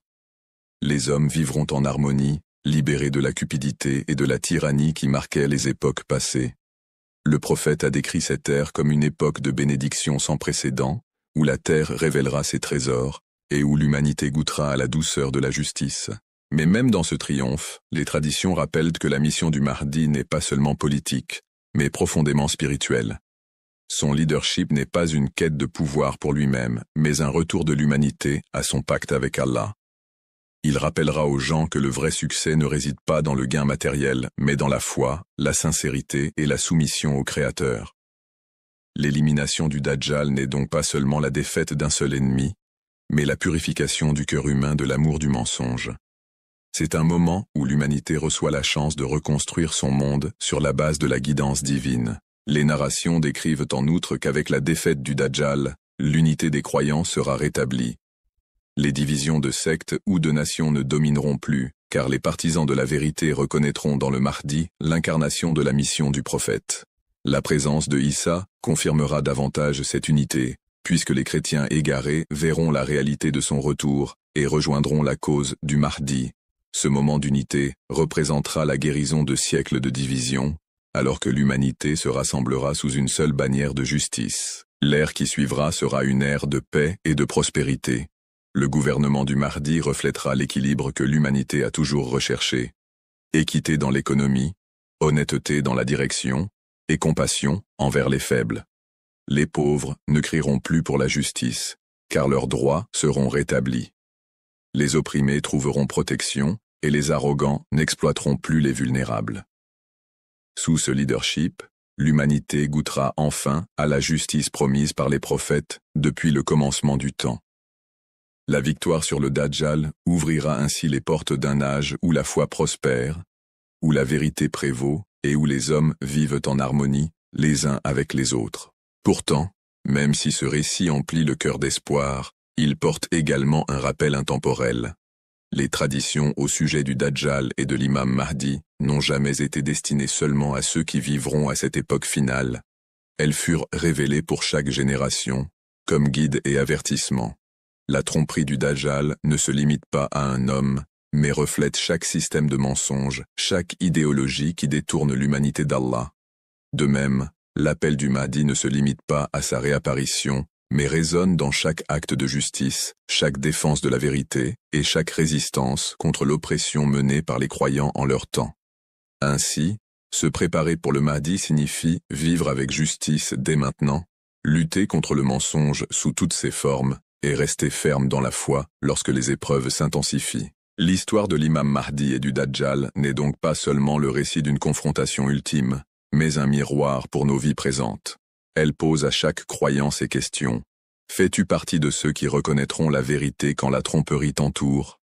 Les hommes vivront en harmonie, libérés de la cupidité et de la tyrannie qui marquaient les époques passées. Le prophète a décrit cette ère comme une époque de bénédiction sans précédent, où la terre révélera ses trésors, et où l'humanité goûtera à la douceur de la justice. Mais même dans ce triomphe, les traditions rappellent que la mission du Mahdi n'est pas seulement politique, mais profondément spirituelle. Son leadership n'est pas une quête de pouvoir pour lui-même, mais un retour de l'humanité à son pacte avec Allah. Il rappellera aux gens que le vrai succès ne réside pas dans le gain matériel, mais dans la foi, la sincérité et la soumission au Créateur. L'élimination du Dajjal n'est donc pas seulement la défaite d'un seul ennemi, mais la purification du cœur humain de l'amour du mensonge. C'est un moment où l'humanité reçoit la chance de reconstruire son monde sur la base de la guidance divine. Les narrations décrivent en outre qu'avec la défaite du Dajjal, l'unité des croyants sera rétablie. Les divisions de sectes ou de nations ne domineront plus, car les partisans de la vérité reconnaîtront dans le Mahdi l'incarnation de la mission du prophète. La présence de Isa confirmera davantage cette unité, puisque les chrétiens égarés verront la réalité de son retour et rejoindront la cause du Mahdi. Ce moment d'unité représentera la guérison de siècles de division, alors que l'humanité se rassemblera sous une seule bannière de justice. L'ère qui suivra sera une ère de paix et de prospérité. Le gouvernement du Mahdi reflètera l'équilibre que l'humanité a toujours recherché. Équité dans l'économie, honnêteté dans la direction, et compassion envers les faibles. Les pauvres ne crieront plus pour la justice, car leurs droits seront rétablis. Les opprimés trouveront protection, et les arrogants n'exploiteront plus les vulnérables. Sous ce leadership, l'humanité goûtera enfin à la justice promise par les prophètes depuis le commencement du temps. La victoire sur le Dajjal ouvrira ainsi les portes d'un âge où la foi prospère, où la vérité prévaut et où les hommes vivent en harmonie les uns avec les autres. Pourtant, même si ce récit emplit le cœur d'espoir, il porte également un rappel intemporel. Les traditions au sujet du Dajjal et de l'imam Mahdi n'ont jamais été destinées seulement à ceux qui vivront à cette époque finale. Elles furent révélées pour chaque génération, comme guide et avertissement. La tromperie du Dajjal ne se limite pas à un homme, mais reflète chaque système de mensonge, chaque idéologie qui détourne l'humanité d'Allah. De même, l'appel du Mahdi ne se limite pas à sa réapparition, mais résonne dans chaque acte de justice, chaque défense de la vérité et chaque résistance contre l'oppression menée par les croyants en leur temps. Ainsi, se préparer pour le Mahdi signifie vivre avec justice dès maintenant, lutter contre le mensonge sous toutes ses formes, et rester ferme dans la foi lorsque les épreuves s'intensifient. L'histoire de l'imam Mahdi et du Dajjal n'est donc pas seulement le récit d'une confrontation ultime, mais un miroir pour nos vies présentes. Elle pose à chaque croyant ces questions. Fais-tu partie de ceux qui reconnaîtront la vérité quand la tromperie t'entoure?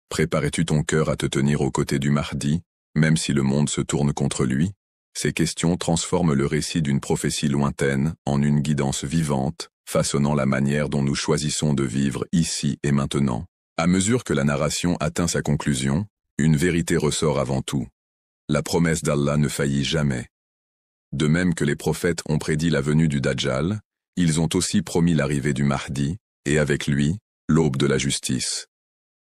Préparais-tu ton cœur à te tenir aux côtés du Mahdi, même si le monde se tourne contre lui? Ces questions transforment le récit d'une prophétie lointaine en une guidance vivante, façonnant la manière dont nous choisissons de vivre ici et maintenant. À mesure que la narration atteint sa conclusion, une vérité ressort avant tout. La promesse d'Allah ne faillit jamais. De même que les prophètes ont prédit la venue du Dajjal, ils ont aussi promis l'arrivée du Mahdi, et avec lui, l'aube de la justice.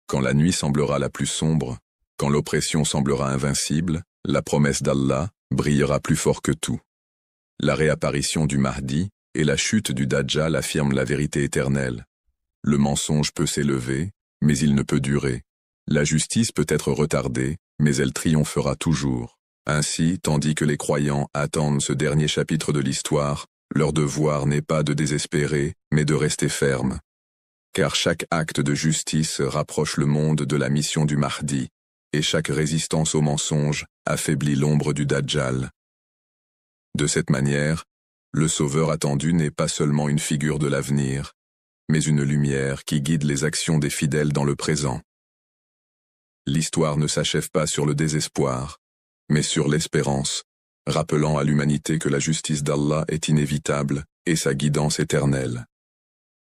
Quand la nuit semblera la plus sombre, quand l'oppression semblera invincible, la promesse d'Allah brillera plus fort que tout. La réapparition du Mahdi et la chute du Dajjal affirment la vérité éternelle. Le mensonge peut s'élever, mais il ne peut durer. La justice peut être retardée, mais elle triomphera toujours. Ainsi, tandis que les croyants attendent ce dernier chapitre de l'histoire, leur devoir n'est pas de désespérer, mais de rester ferme. Car chaque acte de justice rapproche le monde de la mission du Mahdi, et chaque résistance au mensonge affaiblit l'ombre du Dajjal. De cette manière, le Sauveur attendu n'est pas seulement une figure de l'avenir, mais une lumière qui guide les actions des fidèles dans le présent. L'histoire ne s'achève pas sur le désespoir, mais sur l'espérance, rappelant à l'humanité que la justice d'Allah est inévitable et sa guidance éternelle.